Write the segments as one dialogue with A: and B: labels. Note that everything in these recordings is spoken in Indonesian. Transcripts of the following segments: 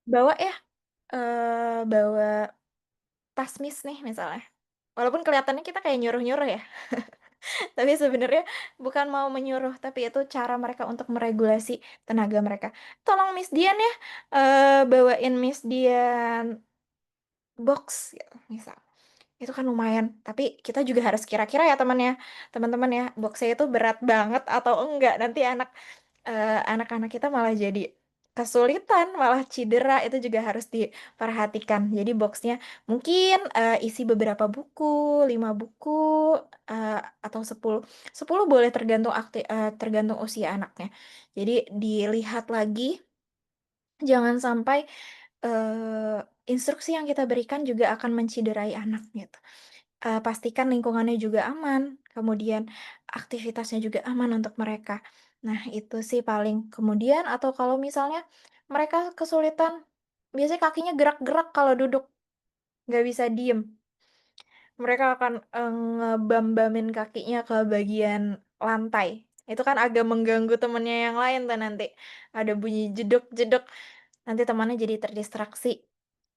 A: bawa ya, bawa tas Miss nih misalnya. Walaupun kelihatannya kita kayak nyuruh-nyuruh ya, tapi sebenarnya bukan mau menyuruh, tapi itu cara mereka untuk meregulasi tenaga mereka. "Tolong Miss Dian ya, bawain Miss Dian box," gitu misal. Itu kan lumayan, tapi kita juga harus kira-kira ya teman-teman ya, box-nya itu berat banget atau enggak, nanti anak-anak kita malah jadi kesulitan, malah cedera, itu juga harus diperhatikan. Jadi boxnya mungkin isi beberapa buku, 5 buku, atau 10. 10 boleh tergantung usia anaknya. Jadi dilihat lagi, jangan sampai instruksi yang kita berikan juga akan menciderai anak gitu. Pastikan lingkungannya juga aman, kemudian aktivitasnya juga aman untuk mereka. Nah, itu sih paling. Kemudian atau kalau misalnya mereka kesulitan, biasanya kakinya gerak-gerak kalau duduk, nggak bisa diem. Mereka akan, ngebam-bamin kakinya ke bagian lantai. Itu kan agak mengganggu temennya yang lain tuh nanti. Ada bunyi jeduk-jeduk, nanti temannya jadi terdistraksi.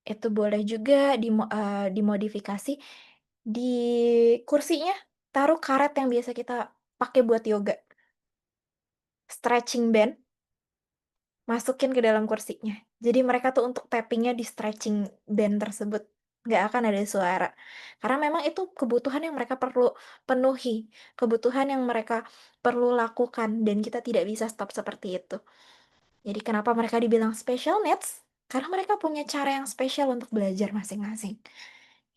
A: Itu boleh juga dimodifikasi, di kursinya taruh karet yang biasa kita pakai buat yoga, stretching band, masukin ke dalam kursinya. Jadi mereka tuh untuk tapping-nya di stretching band tersebut, nggak akan ada suara. Karena memang itu kebutuhan yang mereka perlu penuhi, kebutuhan yang mereka perlu lakukan dan kita tidak bisa stop seperti itu. Jadi kenapa mereka dibilang special needs? Karena mereka punya cara yang spesial untuk belajar masing-masing,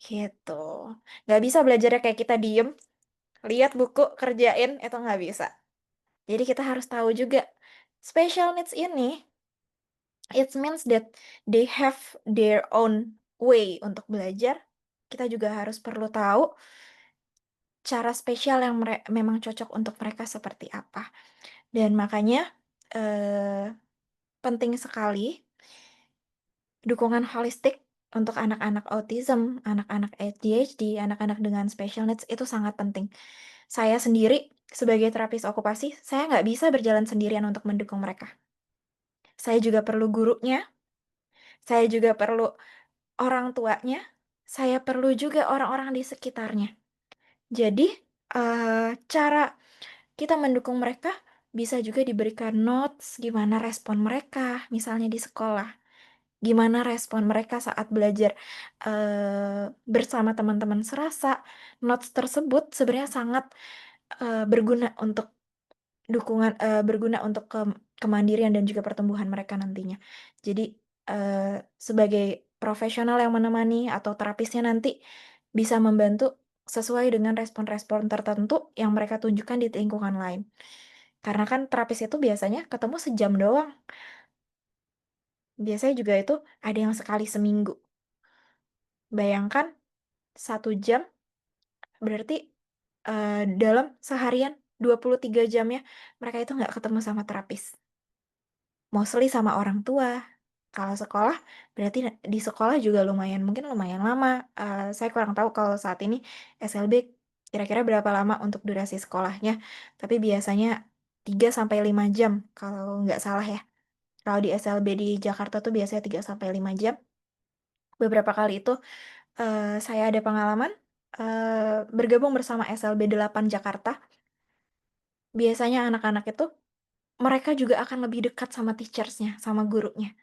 A: gitu. Nggak bisa belajarnya kayak kita diem, lihat buku, kerjain, itu nggak bisa. Jadi kita harus tahu juga, special needs ini, it means that they have their own way untuk belajar. Kita juga harus perlu tahu cara spesial yang memang cocok untuk mereka seperti apa. Dan makanya, eee, penting sekali dukungan holistik untuk anak-anak autism, anak-anak ADHD, anak-anak dengan special needs itu sangat penting. Saya sendiri sebagai terapis okupasi, saya nggak bisa berjalan sendirian untuk mendukung mereka. Saya juga perlu gurunya, saya juga perlu orang tuanya, saya perlu juga orang-orang di sekitarnya. Jadi, cara kita mendukung mereka bisa juga diberikan notes gimana respon mereka, misalnya di sekolah. Gimana respon mereka saat belajar, bersama teman-teman serasa. Notes tersebut sebenarnya sangat, berguna untuk berguna untuk kemandirian dan juga pertumbuhan mereka nantinya. Jadi, sebagai profesional yang menemani atau terapisnya nanti bisa membantu sesuai dengan respon-respon tertentu yang mereka tunjukkan di lingkungan lain. Karena kan terapis itu biasanya ketemu sejam doang, biasanya juga itu ada yang sekali seminggu. Bayangkan 1 jam berarti, dalam seharian 23 jamnya mereka itu nggak ketemu sama terapis. Mostly sama orang tua. Kalau sekolah, berarti di sekolah juga mungkin lumayan lama, saya kurang tahu kalau saat ini SLB kira-kira berapa lama untuk durasi sekolahnya, tapi biasanya 3 sampai 5 jam kalau nggak salah ya. Kalau di SLB di Jakarta tuh biasanya 3 sampai 5 jam. Beberapa kali itu, saya ada pengalaman, bergabung bersama SLB 8 Jakarta. Biasanya anak-anak itu, mereka juga akan lebih dekat sama teachers-nya, sama gurunya.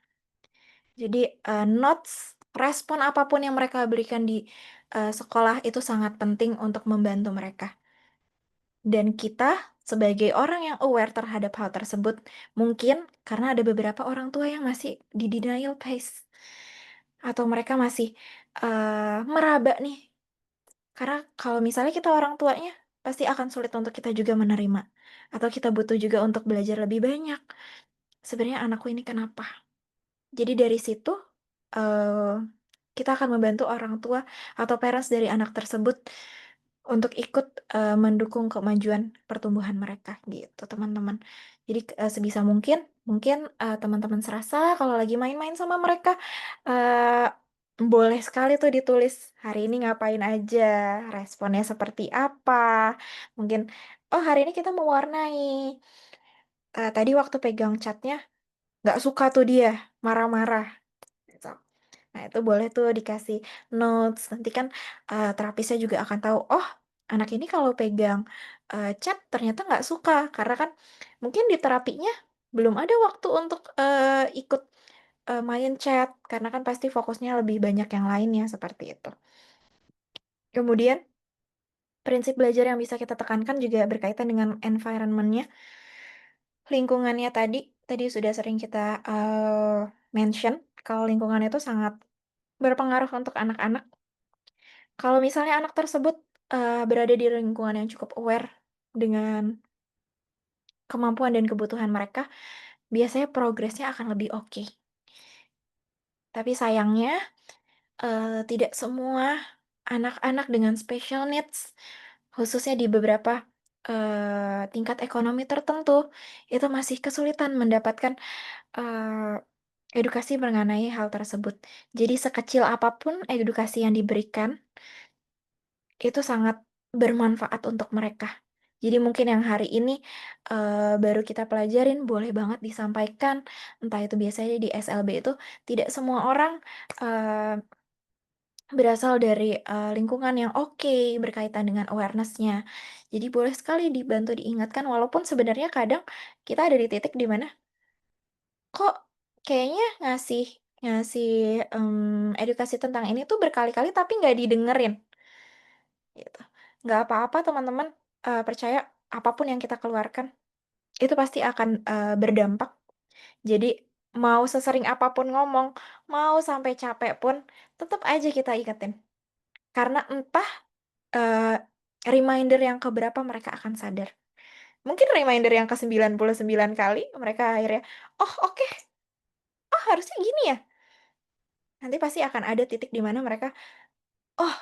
A: Jadi, notes, respon apapun yang mereka berikan di, sekolah itu sangat penting untuk membantu mereka. Dan kita sebagai orang yang aware terhadap hal tersebut, mungkin karena ada beberapa orang tua yang masih di denial phase, atau mereka masih, meraba nih. Karena kalau misalnya kita orang tuanya, pasti akan sulit untuk kita juga menerima, atau kita butuh juga untuk belajar lebih banyak. Sebenarnya anakku ini kenapa? Jadi dari situ, eee, kita akan membantu orang tua atau parents dari anak tersebut untuk ikut, mendukung kemajuan pertumbuhan mereka gitu, teman-teman. Jadi, sebisa mungkin, teman-teman serasa kalau lagi main-main sama mereka, eee, boleh sekali tuh ditulis, hari ini ngapain aja, responnya seperti apa, mungkin, "Oh, hari ini kita mewarnai, tadi waktu pegang catnya nggak suka tuh dia, marah-marah." Nah, itu boleh tuh dikasih notes, nanti kan, terapisnya juga akan tahu, oh, anak ini kalau pegang, cat ternyata nggak suka, karena kan mungkin di terapinya belum ada waktu untuk, ikut, main chat, karena kan pasti fokusnya lebih banyak yang lainnya, seperti itu. Kemudian prinsip belajar yang bisa kita tekankan juga berkaitan dengan environment-nya, lingkungannya tadi sudah sering kita, mention kalau lingkungan itu sangat berpengaruh untuk anak-anak. Kalau misalnya anak tersebut, berada di lingkungan yang cukup aware dengan kemampuan dan kebutuhan mereka, biasanya progresnya akan lebih oke. Tapi sayangnya, tidak semua anak-anak dengan special needs, khususnya di beberapa, tingkat ekonomi tertentu, itu masih kesulitan mendapatkan, eee, edukasi mengenai hal tersebut. Jadi sekecil apapun edukasi yang diberikan, itu sangat bermanfaat untuk mereka. Jadi mungkin yang hari ini, baru kita pelajarin boleh banget disampaikan, entah itu biasanya di SLB itu tidak semua orang, eee, berasal dari, lingkungan yang oke berkaitan dengan awareness-nya. Jadi boleh sekali dibantu diingatkan walaupun sebenarnya kadang kita ada di titik di mana, kok kayaknya ngasih ngasih, edukasi tentang ini tuh berkali-kali tapi nggak didengerin. Gitu. Nggak apa-apa teman-teman, percaya apapun yang kita keluarkan, itu pasti akan, berdampak. Jadi, mau sesering apapun ngomong, mau sampai capek pun, tetep aja kita ingetin. Karena entah, eee, reminder yang keberapa mereka akan sadar. Mungkin reminder yang ke-99 kali, mereka akhirnya, "Oh oke, oh harusnya gini ya?" Nanti pasti akan ada titik di mana mereka, "Oh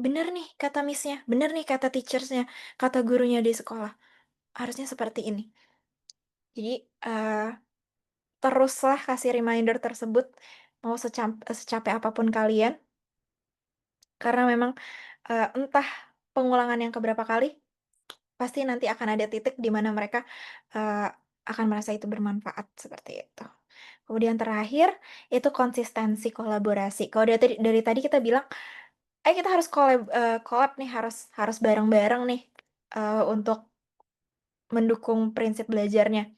A: bener nih kata Miss-nya, bener nih kata teachers-nya, kata gurunya di sekolah, harusnya seperti ini." Jadi, teruslah kasih reminder tersebut, mau secapek apapun kalian, karena memang, entah pengulangan yang keberapa kali, pasti nanti akan ada titik di mana mereka, eee, akan merasa itu bermanfaat, seperti itu. Kemudian terakhir, itu konsistensi kolaborasi. Kalau dari tadi kita bilang, kita harus collab nih, harus harus bareng-bareng nih, untuk mendukung prinsip belajarnya.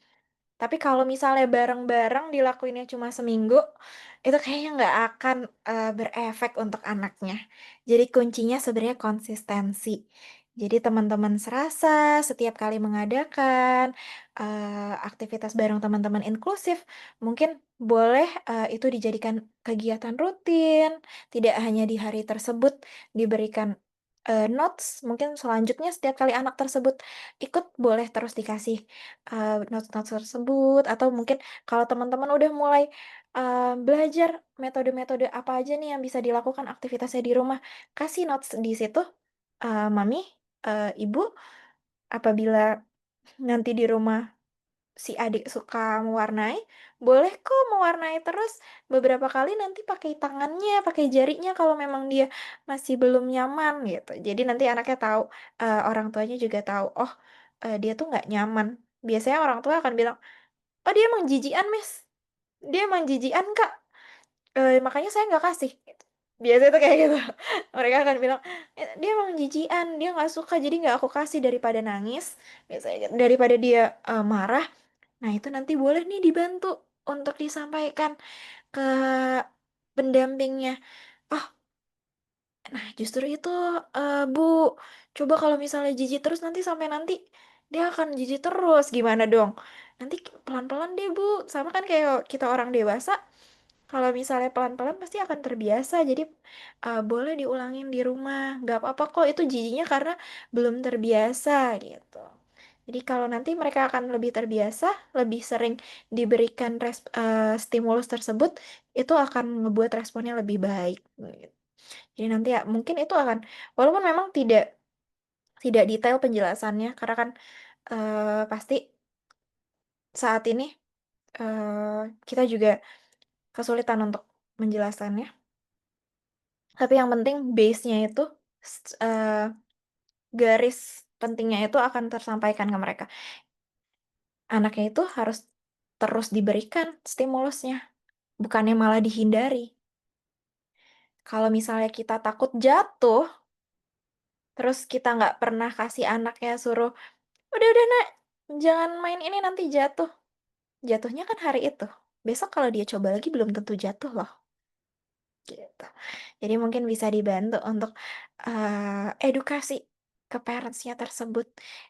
A: Tapi kalau misalnya bareng-bareng dilakuinnya cuma seminggu, itu kayaknya nggak akan, berefek untuk anaknya. Jadi kuncinya sebenarnya konsistensi. Jadi teman-teman serasa setiap kali mengadakan, aktivitas bareng teman-teman inklusif, mungkin boleh, itu dijadikan kegiatan rutin, tidak hanya di hari tersebut diberikan, notes, mungkin selanjutnya setiap kali anak tersebut ikut boleh terus dikasih notes-notes tersebut atau mungkin kalau teman-teman udah mulai, belajar metode-metode apa aja nih yang bisa dilakukan aktivitasnya di rumah, kasih notes di situ, "Mami, Ibu, apabila nanti di rumah si adik suka mewarnai, boleh kok mewarnai terus beberapa kali nanti pakai tangannya, pakai jarinya kalau memang dia masih belum nyaman," gitu. Jadi nanti anaknya tahu, orang tuanya juga tahu, oh, dia tuh nggak nyaman. Biasanya orang tua akan bilang, "Oh, dia emang jijikan, Miss. Dia emang jijikan, Kak, makanya saya nggak kasih," gitu. Biasanya tuh kayak gitu. Mereka akan bilang, "Dia emang jijikan, dia nggak suka, jadi nggak aku kasih daripada nangis," biasanya gitu, "daripada dia, marah." Nah, itu nanti boleh nih dibantu untuk disampaikan ke pendampingnya. "Oh, nah justru itu, Bu, coba kalau misalnya jijik terus nanti dia akan jijik terus, gimana dong? Nanti pelan-pelan deh, Bu." Sama kan kayak kita orang dewasa, kalau misalnya pelan-pelan pasti akan terbiasa. Jadi, boleh diulangin di rumah, nggak apa-apa kok itu jijiknya karena belum terbiasa, gitu. Jadi kalau nanti mereka akan lebih terbiasa, lebih sering diberikan stimulus tersebut, itu akan ngebuat responnya lebih baik, gitu. Jadi nanti ya mungkin itu akan walaupun memang tidak detail penjelasannya karena kan, pasti saat ini, kita juga kesulitan untuk menjelaskannya, tapi yang penting base-nya itu, garis pentingnya itu akan tersampaikan ke mereka. Anaknya itu harus terus diberikan stimulusnya, bukannya malah dihindari. Kalau misalnya kita takut jatuh, terus kita nggak pernah kasih anaknya suruh, "Udah Nak, jangan main ini nanti jatuh." Jatuhnya kan hari itu. Besok kalau dia coba lagi belum tentu jatuh loh, gitu. Jadi mungkin bisa dibantu untuk, edukasi ke parents-nya tersebut,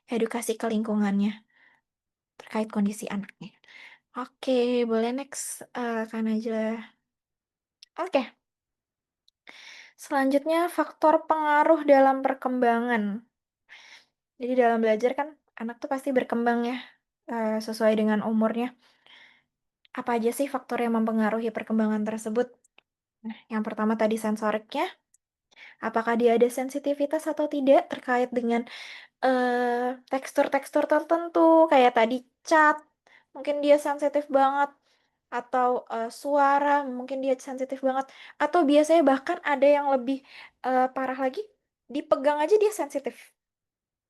A: edukasi ke lingkungannya terkait kondisi anaknya. Oke, boleh next, Kak Najla. Oke, selanjutnya faktor pengaruh dalam perkembangan. Jadi dalam belajar kan anak tuh pasti berkembang ya, sesuai dengan umurnya. Apa aja sih faktor yang mempengaruhi perkembangan tersebut? Nah, yang pertama tadi sensoriknya, apakah dia ada sensitivitas atau tidak terkait dengan, tekstur-tekstur tertentu, kayak tadi cat, mungkin dia sensitif banget, atau, suara mungkin dia sensitif banget, atau biasanya bahkan ada yang lebih, parah lagi, dipegang aja dia sensitif,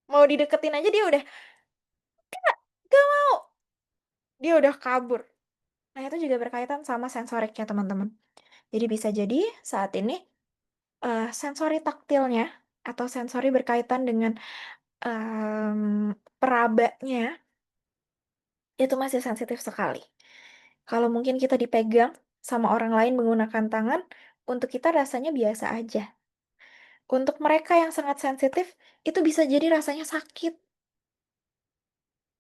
A: mau dideketin aja dia udah, "Gak mau!" Dia udah kabur. Nah, itu juga berkaitan sama sensoriknya, teman-teman. Jadi bisa jadi saat ini, sensori taktilnya atau sensori berkaitan dengan, perabanya itu masih sensitif sekali. Kalau mungkin kita dipegang sama orang lain menggunakan tangan, untuk kita rasanya biasa aja. Untuk mereka yang sangat sensitif, itu bisa jadi rasanya sakit,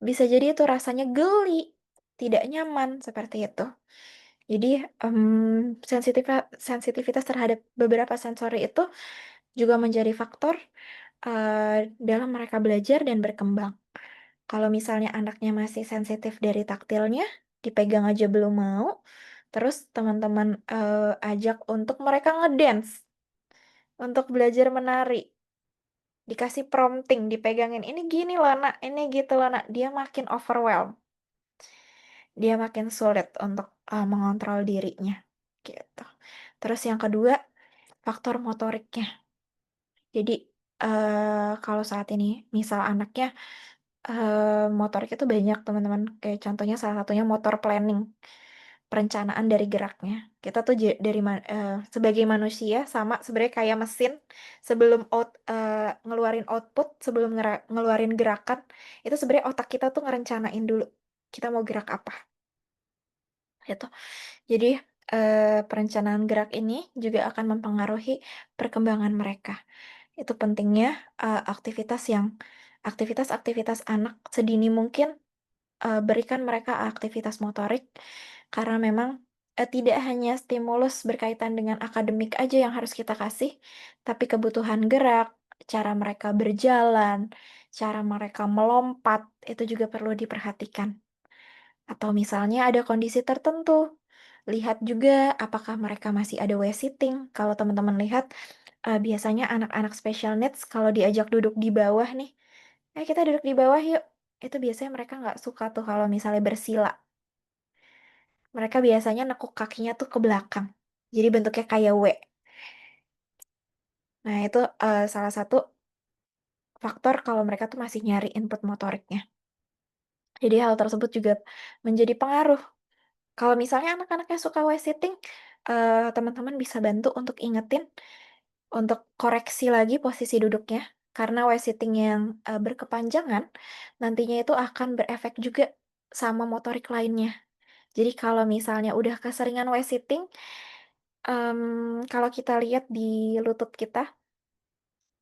A: bisa jadi itu rasanya geli, tidak nyaman, seperti itu. Jadi, sensitivitas terhadap beberapa sensori itu juga menjadi faktor, dalam mereka belajar dan berkembang. Kalau misalnya anaknya masih sensitif dari taktilnya, dipegang aja belum mau, terus teman-teman, ajak untuk mereka ngedance, untuk belajar menari, dikasih prompting, dipegangin, "Ini gini loh Nak, ini gitu loh Nak," dia makin overwhelm, dia makin sulit untuk, mengontrol dirinya, gitu. Terus yang kedua, faktor motoriknya. Jadi, kalau saat ini misal anaknya, motoriknya tuh banyak teman-teman, kayak contohnya salah satunya motor planning, perencanaan dari geraknya. Kita tuh sebagai manusia sama sebenarnya kayak mesin, sebelum ngeluarin output, sebelum ngeluarin gerakan, itu sebenarnya otak kita tuh ngerencanain dulu, kita mau gerak apa, gitu. Jadi, perencanaan gerak ini juga akan mempengaruhi perkembangan mereka. Itu pentingnya, aktivitas-aktivitas anak sedini mungkin, berikan mereka aktivitas motorik, karena memang, tidak hanya stimulus berkaitan dengan akademik aja yang harus kita kasih, tapi kebutuhan gerak, cara mereka berjalan, cara mereka melompat, itu juga perlu diperhatikan. Atau misalnya ada kondisi tertentu, lihat juga apakah mereka masih ada waist sitting. Kalau teman-teman lihat, biasanya anak-anak special needs kalau diajak duduk di bawah nih, "Eh, kita duduk di bawah yuk." Itu biasanya mereka nggak suka tuh kalau misalnya bersila. Mereka biasanya nekuk kakinya tuh ke belakang, jadi bentuknya kayak W. Nah itu, salah satu faktor kalau mereka tuh masih nyari input motoriknya. Jadi hal tersebut juga menjadi pengaruh. Kalau misalnya anak-anaknya suka waist sitting, teman-teman bisa bantu untuk ingetin, untuk koreksi lagi posisi duduknya, karena waist sitting yang, berkepanjangan, nantinya itu akan berefek juga sama motorik lainnya. Jadi kalau misalnya udah keseringan waist sitting, kalau kita lihat di lutut kita,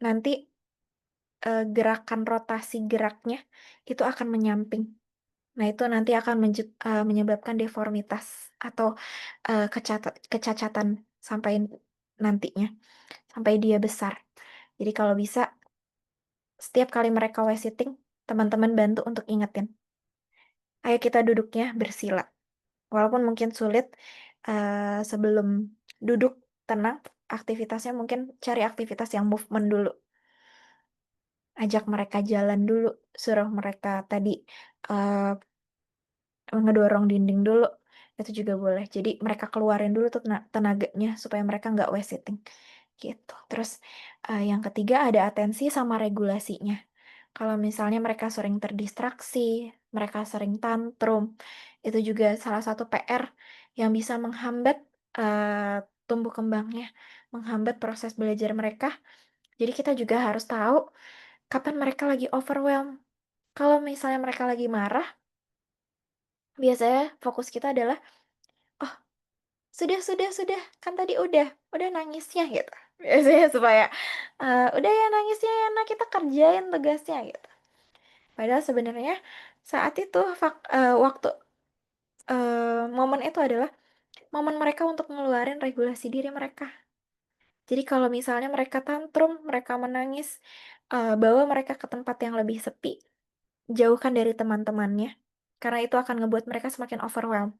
A: nanti, gerakan rotasi geraknya itu akan menyamping. Nah, itu nanti akan menyebabkan deformitas atau, kecacatan sampai nantinya, sampai dia besar. Jadi kalau bisa, setiap kali mereka waist sitting, teman-teman bantu untuk ingetin, "Ayo kita duduknya bersila." Walaupun mungkin sulit, sebelum duduk tenang, aktivitasnya mungkin cari aktivitas yang movement dulu. Ajak mereka jalan dulu, suruh mereka tadi, eee ngedorong dinding dulu, itu juga boleh. Jadi mereka keluarin dulu tuh tenaganya supaya mereka nggak waste sitting, gitu. Terus, yang ketiga ada atensi sama regulasinya. Kalau misalnya mereka sering terdistraksi, mereka sering tantrum, itu juga salah satu PR yang bisa menghambat, tumbuh kembangnya, menghambat proses belajar mereka. Jadi kita juga harus tahu kapan mereka lagi overwhelmed. Kalau misalnya mereka lagi marah, biasanya fokus kita adalah, "Oh, sudah, kan tadi udah nangisnya," gitu. Biasanya supaya, "Udah ya nangisnya ya Nak, kita kerjain tugasnya," gitu. Padahal sebenarnya saat itu waktu, momen itu adalah momen mereka untuk ngeluarin regulasi diri mereka. Jadi kalau misalnya mereka tantrum, mereka menangis, bawa mereka ke tempat yang lebih sepi, jauhkan dari teman-temannya, karena itu akan ngebuat mereka semakin overwhelmed.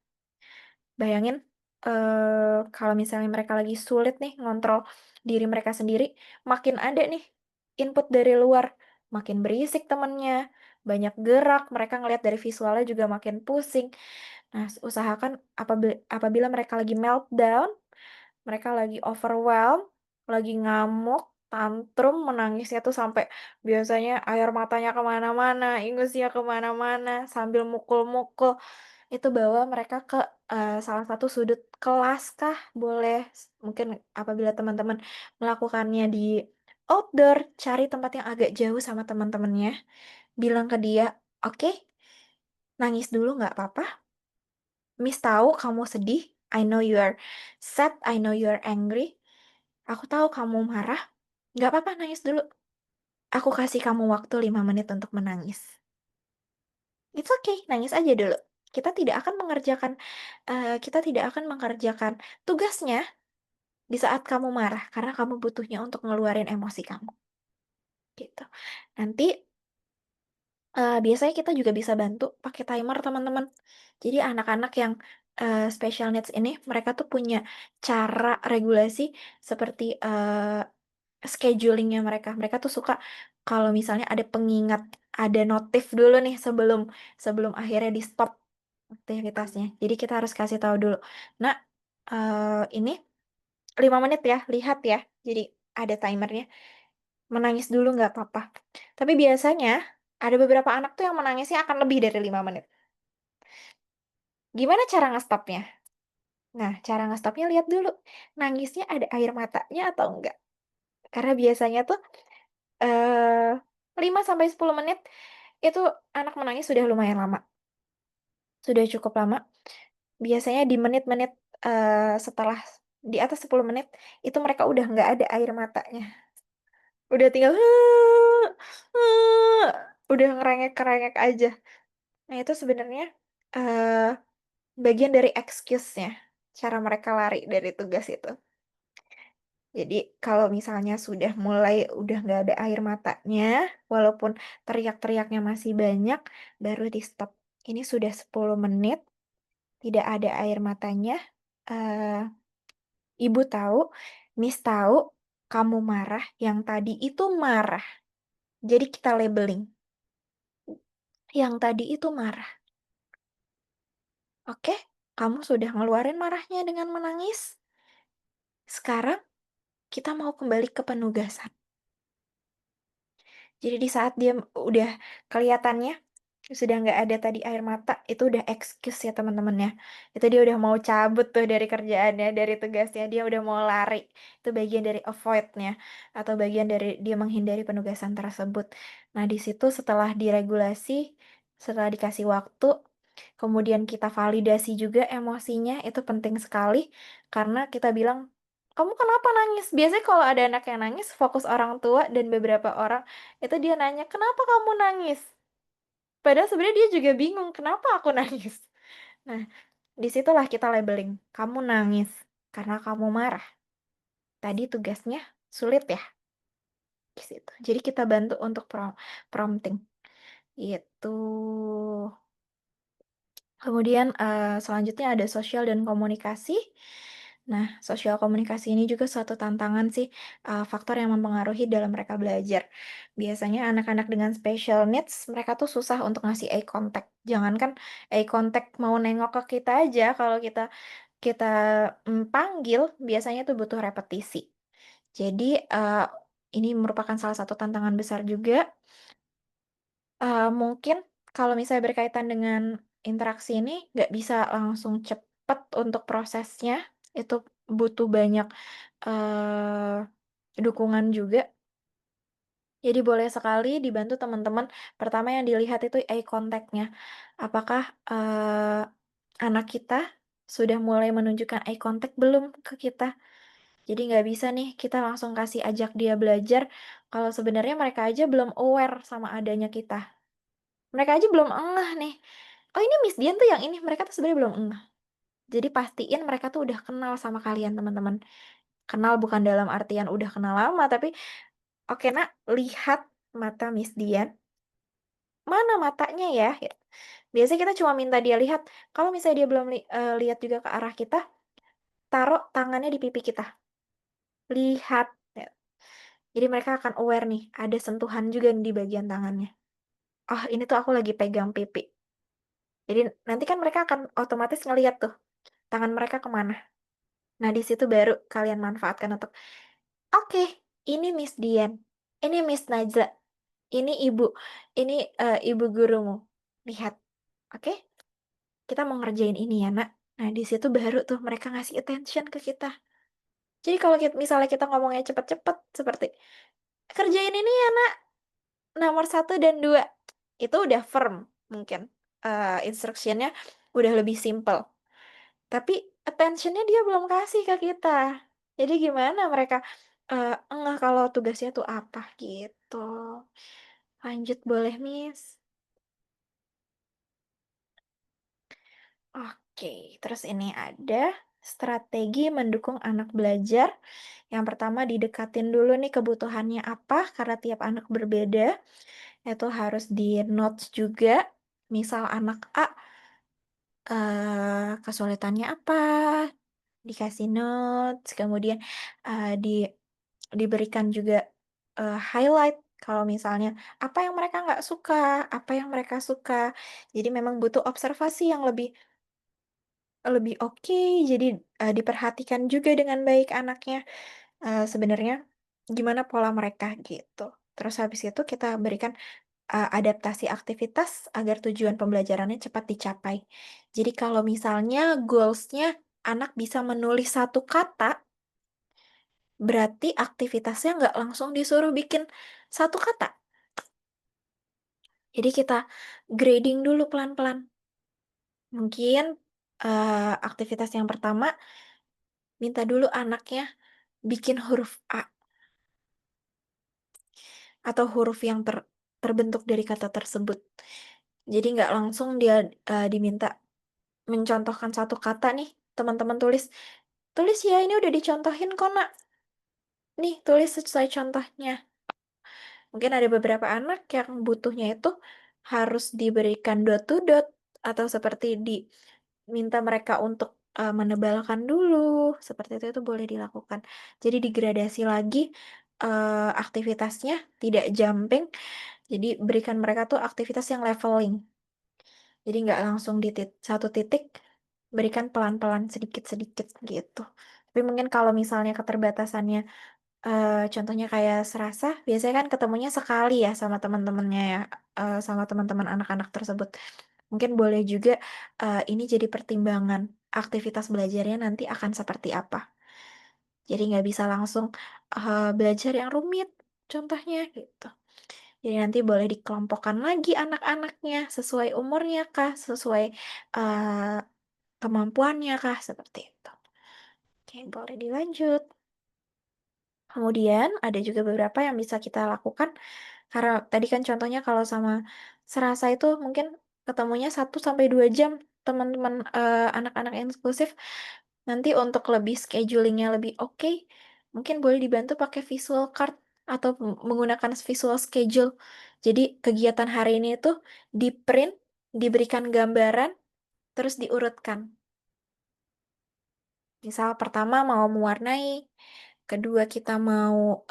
A: Bayangin, kalau misalnya mereka lagi sulit nih ngontrol diri mereka sendiri, makin ada nih input dari luar, makin berisik temennya, banyak gerak, mereka ngelihat dari visualnya juga makin pusing. Nah, usahakan apabila mereka lagi meltdown, mereka lagi overwhelmed, lagi ngamuk, tantrum, menangisnya tuh sampai biasanya air matanya kemana-mana, ingusnya kemana-mana, sambil mukul-mukul. Itu bawa mereka ke, salah satu sudut kelas kah, boleh, mungkin apabila teman-teman melakukannya di outdoor, cari tempat yang agak jauh sama teman-temannya, bilang ke dia, "Oke, nangis dulu nggak apa-apa, Miss tahu kamu sedih, I know you are sad, I know you are angry, aku tahu kamu marah, nggak apa-apa nangis dulu, aku kasih kamu waktu 5 menit untuk menangis. It's okay, nangis aja dulu. Kita tidak akan mengerjakan tugasnya di saat kamu marah, karena kamu butuhnya untuk ngeluarin emosi kamu, gitu. Nanti, biasanya kita juga bisa bantu pakai timer, teman-teman. Jadi anak-anak yang, special needs ini, mereka tuh punya cara regulasi seperti, scheduling-nya mereka. Mereka tuh suka kalau misalnya ada pengingat, ada notif dulu nih sebelum sebelum akhirnya di-stop aktivitasnya. Jadi kita harus kasih tahu dulu, "Nak, ini 5 menit ya, lihat ya." Jadi ada timernya, menangis dulu nggak apa-apa. Tapi biasanya ada beberapa anak tuh yang menangisnya akan lebih dari 5 menit. Gimana cara nge-stop-nya? Nah, cara nge-stop-nya lihat dulu, nangisnya ada air matanya atau enggak. Karena biasanya tuh, eee, 5 sampai 10 menit itu anak menangis sudah lumayan lama, sudah cukup lama. Biasanya di menit-menit, setelah di atas 10 menit, itu mereka udah nggak ada air matanya. Udah tinggal, udah ngerengek-ngerengek aja. Nah, itu sebenarnya, eee, bagian dari excuse-nya, cara mereka lari dari tugas itu. Jadi, kalau misalnya sudah mulai udah nggak ada air matanya, walaupun teriak-teriaknya masih banyak, baru di-stop. Ini sudah 10 menit, tidak ada air matanya, eee Ibu tahu, Miss tahu, kamu marah, yang tadi itu marah. Jadi kita labeling, yang tadi itu marah. Oke, kamu sudah ngeluarin marahnya dengan menangis. Sekarang kita mau kembali ke penugasan. Jadi di saat dia udah kelihatannya sudah nggak ada tadi air mata, itu udah excuse ya teman-teman ya. Itu dia udah mau cabut tuh dari kerjaannya, dari tugasnya, dia udah mau lari. Itu bagian dari avoid-nya, atau bagian dari dia menghindari penugasan tersebut. Nah, di situ setelah diregulasi, setelah dikasih waktu, kemudian kita validasi juga emosinya, itu penting sekali, karena kita bilang, "Kamu kenapa nangis?" Biasanya kalau ada anak yang nangis, fokus orang tua dan beberapa orang, itu dia nanya, "Kenapa kamu nangis?" Padahal sebenarnya dia juga bingung, "Kenapa aku nangis?" Nah, disitulah kita labeling, "Kamu nangis karena kamu marah. Tadi tugasnya sulit ya?" Di situ. Jadi kita bantu untuk prompting, gitu. Kemudian, selanjutnya ada sosial dan komunikasi. Nah, sosial komunikasi ini juga suatu tantangan sih, faktor yang mempengaruhi dalam mereka belajar. Biasanya anak-anak dengan special needs, mereka tuh susah untuk ngasih eye contact. Jangankan eye contact mau nengok ke kita aja, kalau kita kita, panggil, biasanya tuh butuh repetisi. Jadi, ini merupakan salah satu tantangan besar juga. Mungkin kalau misalnya berkaitan dengan interaksi ini nggak bisa langsung cepet untuk prosesnya, itu butuh banyak, eee, dukungan juga. Jadi boleh sekali dibantu teman-teman, pertama yang dilihat itu eye contact-nya. Apakah, anak kita sudah mulai menunjukkan eye contact belum ke kita? Jadi nggak bisa nih kita langsung kasih ajak dia belajar, kalau sebenarnya mereka aja belum aware sama adanya kita. Mereka aja belum ngeh nih, "Oh ini Miss Dian tuh yang ini," mereka tuh sebenarnya belum ngeh. Jadi pastiin mereka tuh udah kenal sama kalian teman-teman. Kenal bukan dalam artian udah kenal lama, tapi, "Oke Nak, lihat mata Miss Dian, mana matanya ya?" Gitu. Biasanya kita cuma minta dia lihat, kalau misalnya dia belum lihat juga ke arah kita, taruh tangannya di pipi kita, "Lihat," ya. Jadi mereka akan aware nih, ada sentuhan juga nih di bagian tangannya. "Oh ini tuh aku lagi pegang pipi." Jadi nanti kan mereka akan otomatis ngelihat tuh, tangan mereka kemana. Nah di situ baru kalian manfaatkan untuk, "Oke, ini Miss Dian, ini Miss Najla, ini ibu, ini, ibu gurumu. Lihat, oke? Kita mau ngerjain ini ya, Nak." Nah, di situ baru tuh mereka ngasih attention ke kita. Jadi kalau misalnya kita ngomongnya cepet-cepet seperti, "Kerjain ini ya, Nak, nomor satu dan 2, itu udah firm mungkin, instruction-nya udah lebih simpel. Tapi attention-nya dia belum kasih ke kita. Jadi gimana mereka, ngeh kalau tugasnya tuh apa, gitu. Lanjut boleh, Miss. Oke, terus ini ada strategi mendukung anak belajar. Yang pertama didekatin dulu nih kebutuhannya apa, karena tiap anak berbeda. Itu harus di-notes juga. Misal anak A, kesulitannya apa, dikasih notes, kemudian, diberikan juga, highlight kalau misalnya apa yang mereka nggak suka, apa yang mereka suka. Jadi memang butuh observasi yang lebih lebih oke, jadi, diperhatikan juga dengan baik anaknya, sebenarnya gimana pola mereka gitu. Terus habis itu kita berikan, adaptasi aktivitas agar tujuan pembelajarannya cepat dicapai. Jadi kalau misalnya goals-nya anak bisa menulis satu kata, berarti aktivitasnya nggak langsung disuruh bikin satu kata. Jadi kita grading dulu pelan-pelan. Mungkin, aktivitas yang pertama, minta dulu anaknya bikin huruf A atau huruf yang terbentuk dari kata tersebut. Jadi nggak langsung dia, diminta mencontohkan satu kata nih, teman-teman tulis, "Tulis ya, ini udah dicontohin kok, Nak. Nih, tulis sesuai contohnya." Mungkin ada beberapa anak yang butuhnya itu harus diberikan dot to dot atau seperti diminta mereka untuk, menebalkan dulu, seperti itu boleh dilakukan. Jadi digradasi lagi, aktivitasnya, tidak jumping, jadi berikan mereka tuh aktivitas yang leveling. Jadi nggak langsung di satu titik, berikan pelan-pelan sedikit-sedikit gitu. Tapi mungkin kalau misalnya keterbatasannya, contohnya kayak serasa, biasanya kan ketemunya sekali ya sama teman-temannya ya, sama teman-teman anak-anak tersebut. Mungkin boleh juga, ini jadi pertimbangan, aktivitas belajarnya nanti akan seperti apa. Jadi nggak bisa langsung, belajar yang rumit, contohnya gitu. Jadi nanti boleh dikelompokkan lagi anak-anaknya, sesuai umurnya kah, sesuai, eee, kemampuannya kah, seperti itu. Oke, boleh dilanjut. Kemudian ada juga beberapa yang bisa kita lakukan, karena tadi kan contohnya kalau sama serasa itu mungkin ketemunya 1 sampai 2 jam teman-teman, anak-anak inklusif. Nanti untuk lebih schedulingnya lebih oke, mungkin boleh dibantu pakai visual card atau menggunakan visual schedule. Jadi kegiatan hari ini itu di-print, diberikan gambaran, terus diurutkan. Misal pertama mau mewarnai, kedua kita mau,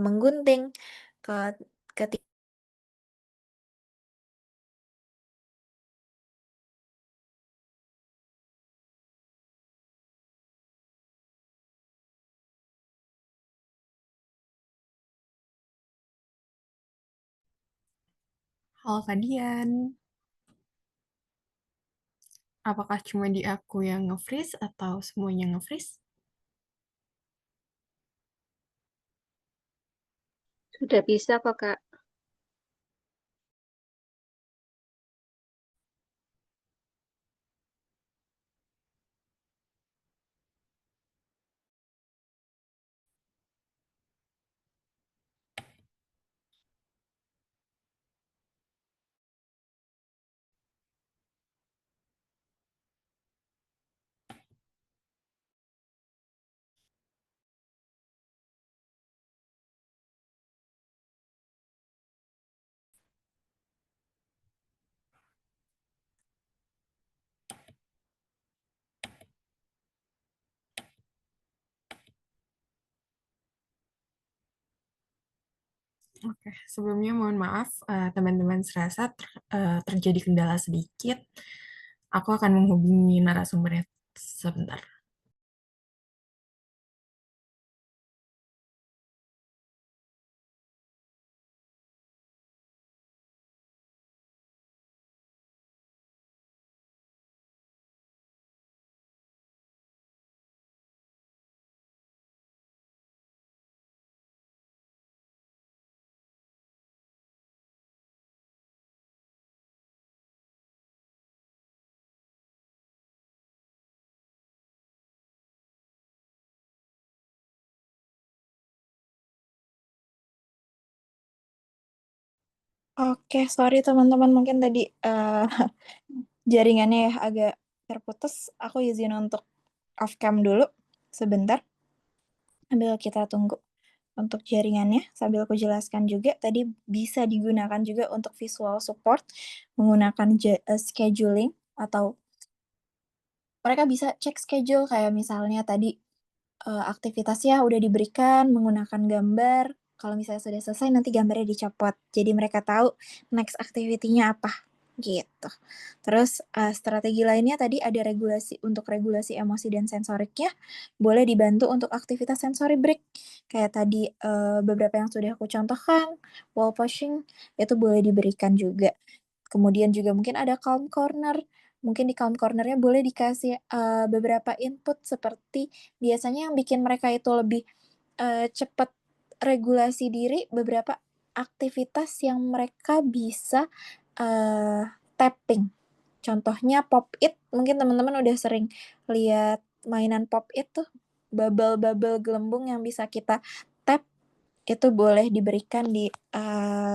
A: menggunting, ke keti
B: Halo Kak Dian, apakah cuma di aku yang nge-freeze atau semuanya nge-freeze? Udah bisa kok, Kak.
C: Oke, sebelumnya mohon maaf, teman-teman serasa terjadi kendala sedikit. Aku akan menghubungi narasumbernya sebentar.
A: Oke, sorry teman-teman, mungkin tadi jaringannya ya agak terputus. Aku izin untuk off cam dulu sebentar, sambil kita tunggu untuk jaringannya. Sambil aku jelaskan juga, tadi bisa digunakan juga untuk visual support menggunakan scheduling, atau mereka bisa cek schedule kayak misalnya tadi aktivitasnya udah diberikan menggunakan gambar, kalau misalnya sudah selesai nanti gambarnya dicopot. Jadi mereka tahu next activity-nya apa, gitu. Terus, strategi lainnya tadi ada regulasi emosi dan sensoriknya, boleh dibantu untuk aktivitas sensory break. Kayak tadi, beberapa yang sudah aku contohkan, wall pushing, itu boleh diberikan juga. Kemudian juga mungkin ada calm corner, mungkin di calm corner-nya boleh dikasih, beberapa input seperti biasanya yang bikin mereka itu lebih, cepet regulasi diri, beberapa aktivitas yang mereka bisa, tapping. Contohnya pop it, mungkin teman-teman udah sering lihat mainan pop it tuh, bubble-bubble gelembung yang bisa kita tap, itu boleh diberikan di,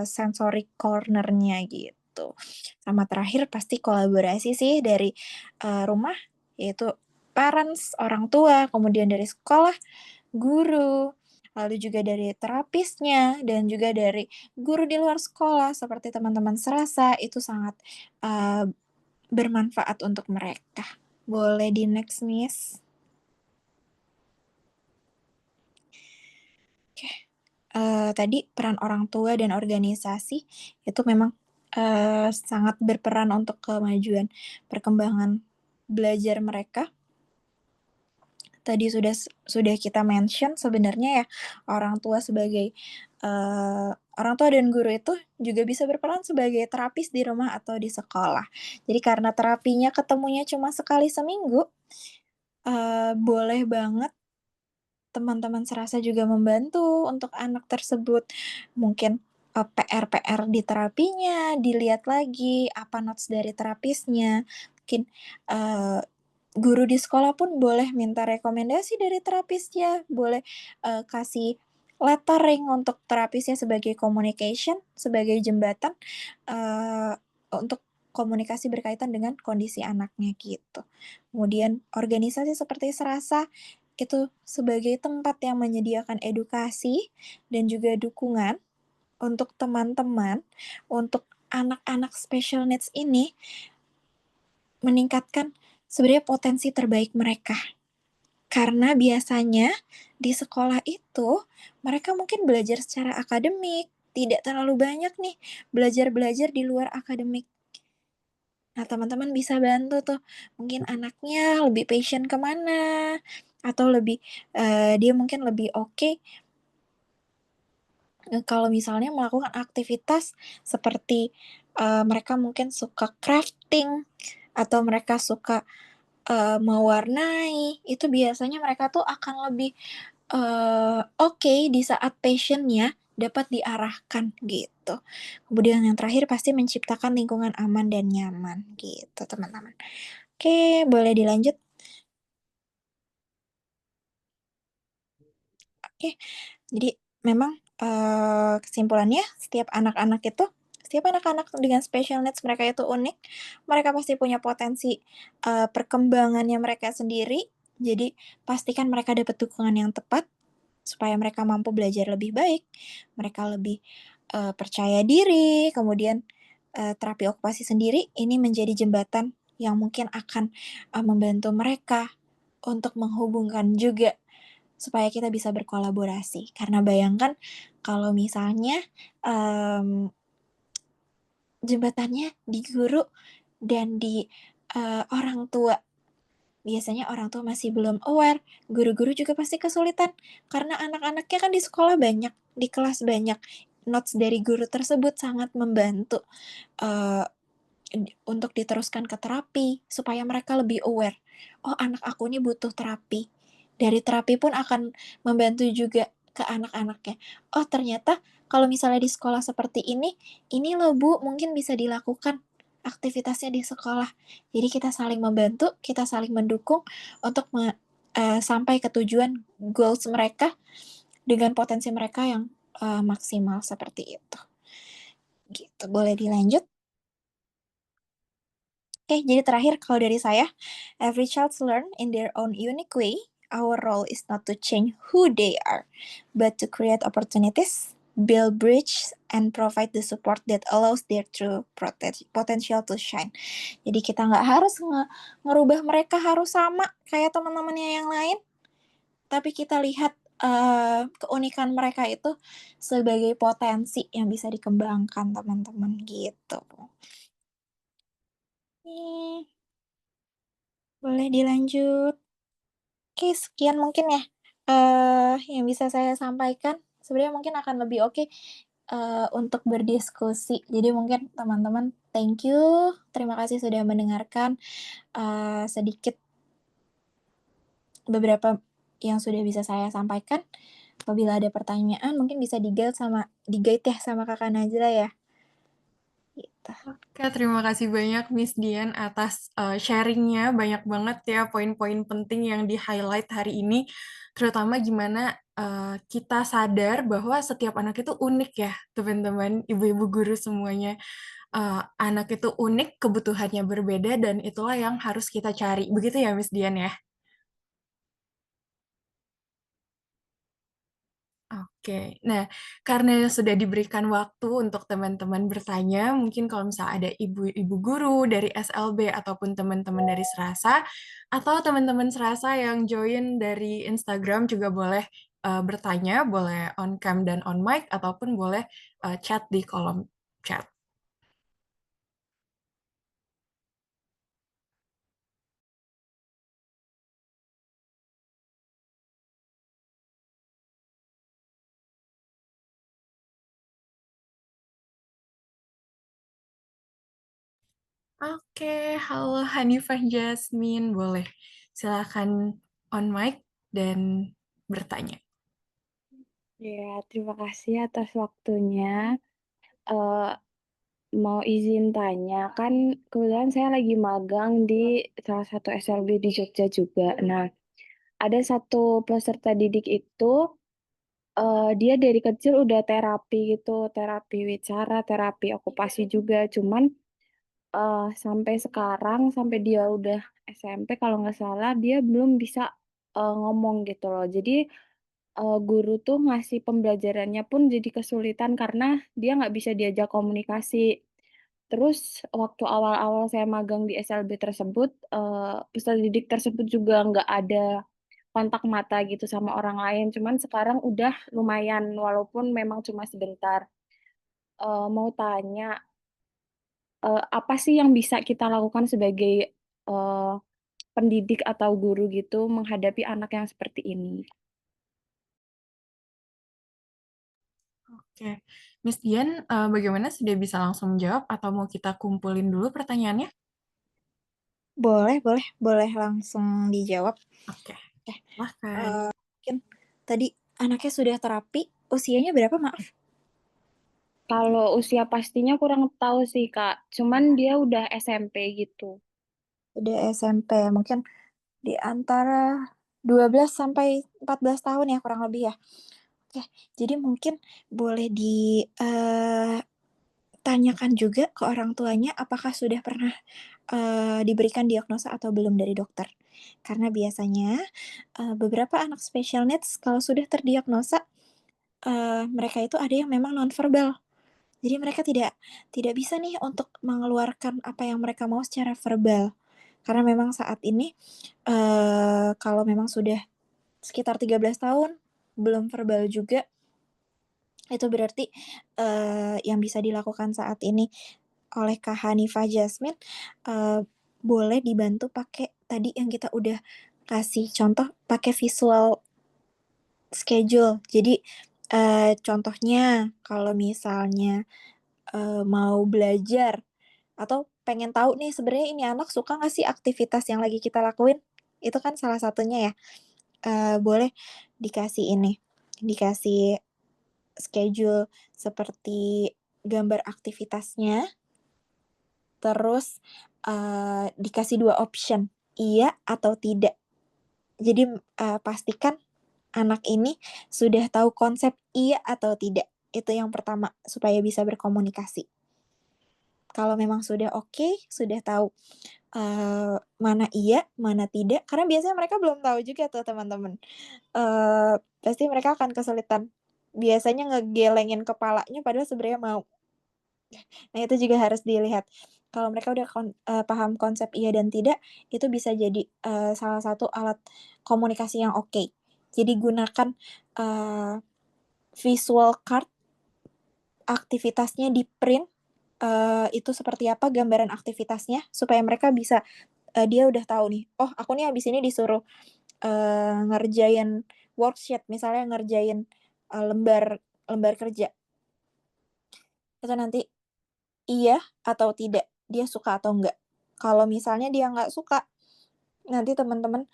A: sensory corner-nya gitu. Sama terakhir pasti kolaborasi sih dari, rumah, yaitu parents, orang tua, kemudian dari sekolah, guru, lalu juga dari terapisnya, dan juga dari guru di luar sekolah seperti teman-teman serasa, itu sangat, eee, bermanfaat untuk mereka. Boleh di-next, Miss. Oke, tadi peran orang tua dan organisasi itu memang, sangat berperan untuk kemajuan perkembangan belajar mereka. Tadi sudah kita mention sebenarnya ya, orang tua sebagai, orang tua dan guru itu juga bisa berperan sebagai terapis di rumah atau di sekolah. Jadi karena terapinya ketemunya cuma sekali seminggu, boleh banget teman-teman serasa juga membantu untuk anak tersebut. Mungkin, PR-PR di terapinya dilihat lagi, apa notes dari terapisnya. Mungkin, eee, guru di sekolah pun boleh minta rekomendasi dari terapisnya, boleh, kasih lettering untuk terapisnya sebagai communication, sebagai jembatan, untuk komunikasi berkaitan dengan kondisi anaknya, gitu. Kemudian organisasi seperti Serasa itu sebagai tempat yang menyediakan edukasi dan juga dukungan untuk teman-teman, untuk anak-anak special needs ini meningkatkan sebenarnya potensi terbaik mereka. Karena biasanya di sekolah itu mereka mungkin belajar secara akademik, tidak terlalu banyak nih belajar-belajar di luar akademik. Nah, teman-teman bisa bantu tuh, mungkin anaknya lebih passion ke mana, atau lebih, dia mungkin lebih oke, kalau misalnya melakukan aktivitas seperti, mereka mungkin suka crafting, atau mereka suka, mewarnai, itu biasanya mereka tuh akan lebih, oke di saat passion-nya dapat diarahkan gitu. Kemudian yang terakhir pasti menciptakan lingkungan aman dan nyaman gitu, teman-teman. Oke, boleh dilanjut? Oke. Jadi memang, kesimpulannya setiap anak-anak dengan special needs mereka itu unik, mereka pasti punya potensi, perkembangannya mereka sendiri, jadi pastikan mereka dapat dukungan yang tepat, supaya mereka mampu belajar lebih baik, mereka lebih, percaya diri, kemudian, terapi okupasi sendiri ini menjadi jembatan yang mungkin akan, membantu mereka untuk menghubungkan juga supaya kita bisa berkolaborasi. Karena bayangkan kalau misalnya, mmm, jembatannya di guru dan di, orang tua. Biasanya orang tua masih belum aware, guru-guru juga pasti kesulitan, karena anak-anaknya kan di sekolah banyak, di kelas banyak. Notes dari guru tersebut sangat membantu, eee, untuk diteruskan ke terapi, supaya mereka lebih aware, "Oh, anak aku ini butuh terapi." Dari terapi pun akan membantu juga ke anak-anaknya, "Oh, ternyata kalau misalnya di sekolah seperti ini loh Bu, mungkin bisa dilakukan aktivitasnya di sekolah." Jadi kita saling membantu, kita saling mendukung untuk sampai ke tujuan goals mereka dengan potensi mereka yang, maksimal seperti itu, gitu. Boleh dilanjut? Oke, jadi terakhir kalau dari saya, every child learn in their own unique way. Our role is not to change who they are, but to create opportunities, build bridges, and provide the support that allows their true potential to shine. Jadi kita nggak harus ngerubah mereka harus sama kayak teman-temannya yang lain, tapi kita lihat, keunikan mereka itu sebagai potensi yang bisa dikembangkan teman-teman, gitu. Nih, boleh dilanjut. Oke, sekian mungkin ya, yang bisa saya sampaikan. Sebenarnya mungkin akan lebih oke, untuk berdiskusi. Jadi mungkin teman-teman thank you, terima kasih sudah mendengarkan, sedikit beberapa yang sudah bisa saya sampaikan. Apabila ada pertanyaan mungkin bisa di-guide ya sama Kakak Najla ya, gitu.
C: Oke, terima kasih banyak Miss Dian atas sharing-nya. Banyak banget ya poin-poin penting yang di-highlight hari ini, terutama gimana kita sadar bahwa setiap anak itu unik ya, teman-teman, ibu-ibu guru semuanya. Anak itu unik, kebutuhannya berbeda, dan itulah yang harus kita cari. Begitu ya, Miss Dian ya? Oke, nah karena sudah diberikan waktu untuk teman-teman bertanya, mungkin kalau misalnya ada ibu-ibu guru dari SLB ataupun teman-teman dari Serasa, atau teman-teman Serasa yang join dari Instagram juga boleh bertanya, boleh on cam dan on mic, ataupun boleh chat di kolom chat. Oke, halo Hanifah Jasmine, boleh silakan on mic dan bertanya.
B: Ya, terima kasih atas waktunya. Eh, mau izin tanya, kan kebetulan saya lagi magang di salah satu SLB di Jogja juga. Nah, ada satu peserta didik itu, dia dari kecil udah terapi gitu, terapi wicara, terapi okupasi juga. Cuman sampai sekarang, sampai dia udah SMP kalau nggak salah, dia belum bisa ngomong gitu loh. Jadi guru tuh ngasih pembelajarannya pun jadi kesulitan karena dia nggak bisa diajak komunikasi. Terus waktu awal-awal saya magang di SLB tersebut, peserta didik tersebut juga nggak ada kontak mata gitu sama orang lain, cuman sekarang udah lumayan walaupun memang cuma sebentar. Mau tanya, apa sih yang bisa kita lakukan sebagai, eee, pendidik atau guru gitu menghadapi anak yang seperti ini?
C: Oke, Miss Dian, bagaimana sudah bisa langsung menjawab atau mau kita kumpulin dulu pertanyaannya?
A: Boleh boleh boleh langsung dijawab.
C: Oke,
A: Oke,
C: silahkan.
A: mungkin tadi anaknya sudah terapi, usianya berapa maaf?
B: Kalau usia pastinya kurang tahu sih, Kak. Cuman dia udah SMP gitu.
A: Udah SMP, mungkin di antara 12 sampai 14 tahun ya kurang lebih ya? Oke, jadi mungkin boleh tanyakan juga ke orang tuanya apakah sudah pernah, diberikan diagnosa atau belum dari dokter. Karena biasanya, beberapa anak special needs kalau sudah terdiagnosa, mereka itu ada yang memang nonverbal. Jadi mereka tidak bisa nih untuk mengeluarkan apa yang mereka mau secara verbal. Karena memang saat ini, kalau memang sudah sekitar 13 tahun, belum verbal juga, itu berarti, yang bisa dilakukan saat ini oleh Kak Hanifah Jasmine, eee, boleh dibantu pakai tadi yang kita udah kasih contoh, pakai visual schedule. Jadi, contohnya kalau misalnya, mau belajar atau pengen tahu nih sebenarnya ini anak suka nggak sih aktivitas yang lagi kita lakuin, itu kan salah satunya ya, boleh dikasih ini, dikasih schedule seperti gambar aktivitasnya, terus, dikasih 2 option, iya atau tidak. Jadi, pastikan anak ini sudah tahu konsep iya atau tidak, itu yang pertama, supaya bisa berkomunikasi. Kalau memang sudah oke, sudah tahu, mana iya, mana tidak, karena biasanya mereka belum tahu juga tuh teman-teman. Pasti mereka akan kesulitan, biasanya ngegelengin kepalanya padahal sebenarnya mau. Nah, itu juga harus dilihat. Kalau mereka udah paham konsep iya dan tidak, itu bisa jadi, salah satu alat komunikasi yang oke. Jadi gunakan, eee, visual card, aktivitasnya di-print, itu seperti apa gambaran aktivitasnya, supaya mereka bisa, dia udah tahu nih, "Oh, aku nih habis ini disuruh, ngerjain worksheet," misalnya ngerjain, lembar lembar kerja. Itu nanti iya atau tidak, dia suka atau enggak. Kalau misalnya dia nggak suka, nanti teman-teman,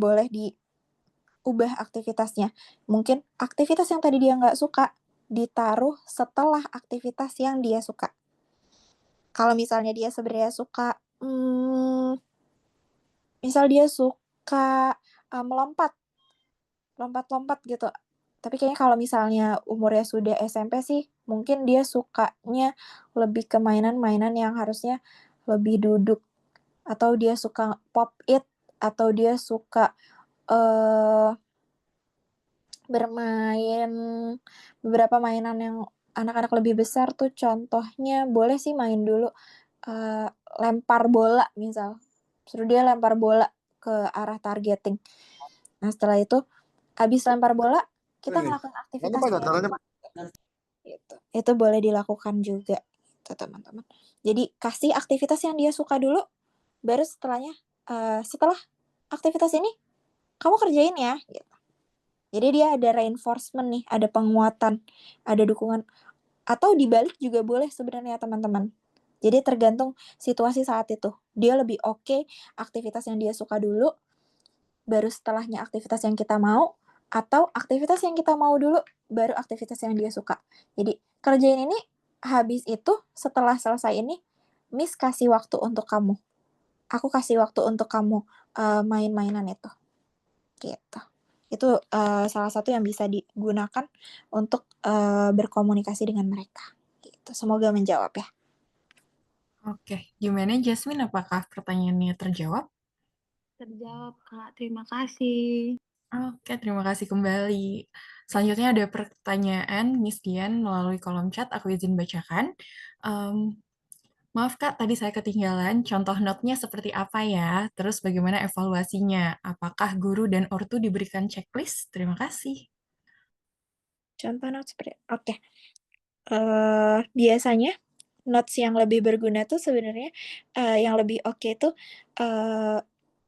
A: boleh diubah aktivitasnya. Mungkin aktivitas yang tadi dia nggak suka, ditaruh setelah aktivitas yang dia suka. Kalau misalnya dia sebenarnya suka, misal dia suka, melompat, lompat-lompat gitu, tapi kayaknya kalau misalnya umurnya sudah SMP sih, mungkin dia sukanya lebih ke mainan-mainan yang harusnya lebih duduk. Atau dia suka pop it, atau dia suka, eee, bermain beberapa mainan yang anak-anak lebih besar tuh contohnya boleh sih main dulu, eee, lempar bola misal, suruh dia lempar bola ke arah targeting. Nah setelah itu, habis lempar bola, kita
D: Ini,
A: ngelakuin
D: nanti
A: aktivitas
D: Pak
A: lain,
D: caranya
A: gitu. Itu boleh dilakukan juga, gitu teman-teman. Jadi kasih aktivitas yang dia suka dulu, baru setelahnya, setelah aktivitas ini kamu kerjain ya, gitu. Jadi dia ada reinforcement nih, ada penguatan, ada dukungan, atau dibalik juga boleh sebenarnya teman-teman. Jadi tergantung situasi saat itu. Dia lebih oke aktivitas yang dia suka dulu, baru setelahnya aktivitas yang kita mau, atau aktivitas yang kita mau dulu, baru aktivitas yang dia suka. Jadi, kerjain ini, habis itu setelah selesai ini, Miss kasih waktu untuk kamu. Aku kasih waktu untuk kamu, main mainan itu. Gitu. Itu, salah satu yang bisa digunakan untuk, berkomunikasi dengan mereka, gitu. Semoga menjawab ya.
C: Oke, gimana Jasmine? Apakah pertanyaannya terjawab?
B: Terjawab, Kak. Terima kasih.
C: Oke, terima kasih kembali. Selanjutnya ada pertanyaan Miss Dian melalui kolom chat, aku izin bacakan. Em, Maaf Kak, tadi saya ketinggalan. Contoh note-nya seperti apa ya? Terus bagaimana evaluasinya? Apakah guru dan ortu diberikan checklist? Terima kasih.
A: Contoh notes oke, biasanya notes yang lebih berguna tuh sebenarnya, yang lebih oke tuh, eee,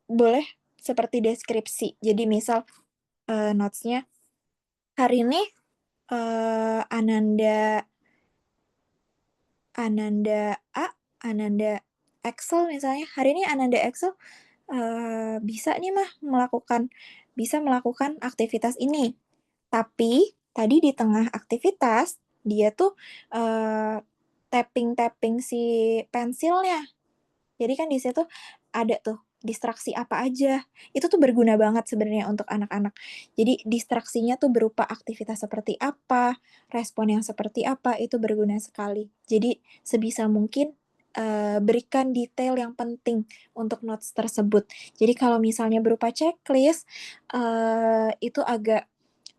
A: boleh seperti deskripsi. Jadi misal, notes-nya, "Hari ini, Ananda Ananda A, Ananda Excel," misalnya, "Hari ini Ananda Excel, bisa nih Mah bisa melakukan aktivitas ini. Tapi, tadi di tengah aktivitas dia tuh, eee, tapping-tapping si pensilnya. Jadi kan di situ ada tuh distraksi apa aja, itu tuh berguna banget sebenarnya untuk anak-anak. Jadi distraksinya tuh berupa aktivitas seperti apa, respon yang seperti apa, itu berguna sekali. Jadi sebisa mungkin, berikan detail yang penting untuk notes tersebut. Jadi kalau misalnya berupa checklist, itu agak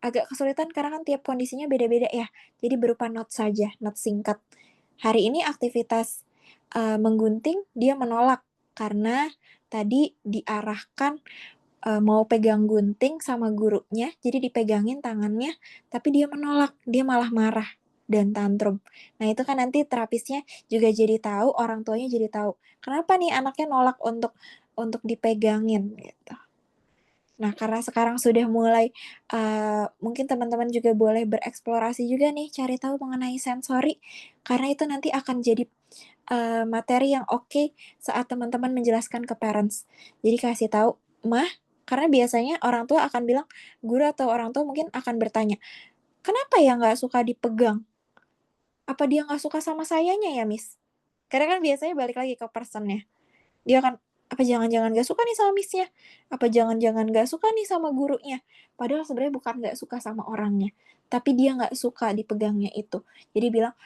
A: agak kesulitan karena kan tiap kondisinya beda-beda ya. Jadi berupa notes saja, notes singkat. Hari ini aktivitas, menggunting, dia menolak karena tadi diarahkan, mau pegang gunting sama gurunya, jadi dipegangin tangannya, tapi dia menolak, dia malah marah dan tantrum. Nah, itu kan nanti terapisnya juga jadi tahu, orang tuanya jadi tahu, kenapa nih anaknya nolak untuk dipegangin, gitu. Nah, karena sekarang sudah mulai, mungkin teman-teman juga boleh bereksplorasi juga nih, cari tahu mengenai sensori, karena itu nanti akan jadi, materi yang oke saat teman-teman menjelaskan ke parents. Jadi kasih tahu, "Mah," karena biasanya orang tua akan bilang guru atau orang tua mungkin akan bertanya, "Kenapa ya nggak suka dipegang? Apa dia nggak suka sama sayanya ya, Miss?" Karena kan biasanya balik lagi ke person-nya. Dia akan, "Apa jangan-jangan nggak suka nih sama Miss-nya? Apa jangan-jangan nggak suka nih sama gurunya?" Padahal sebenarnya bukan nggak suka sama orangnya, tapi dia nggak suka dipegangnya itu. Jadi bilang,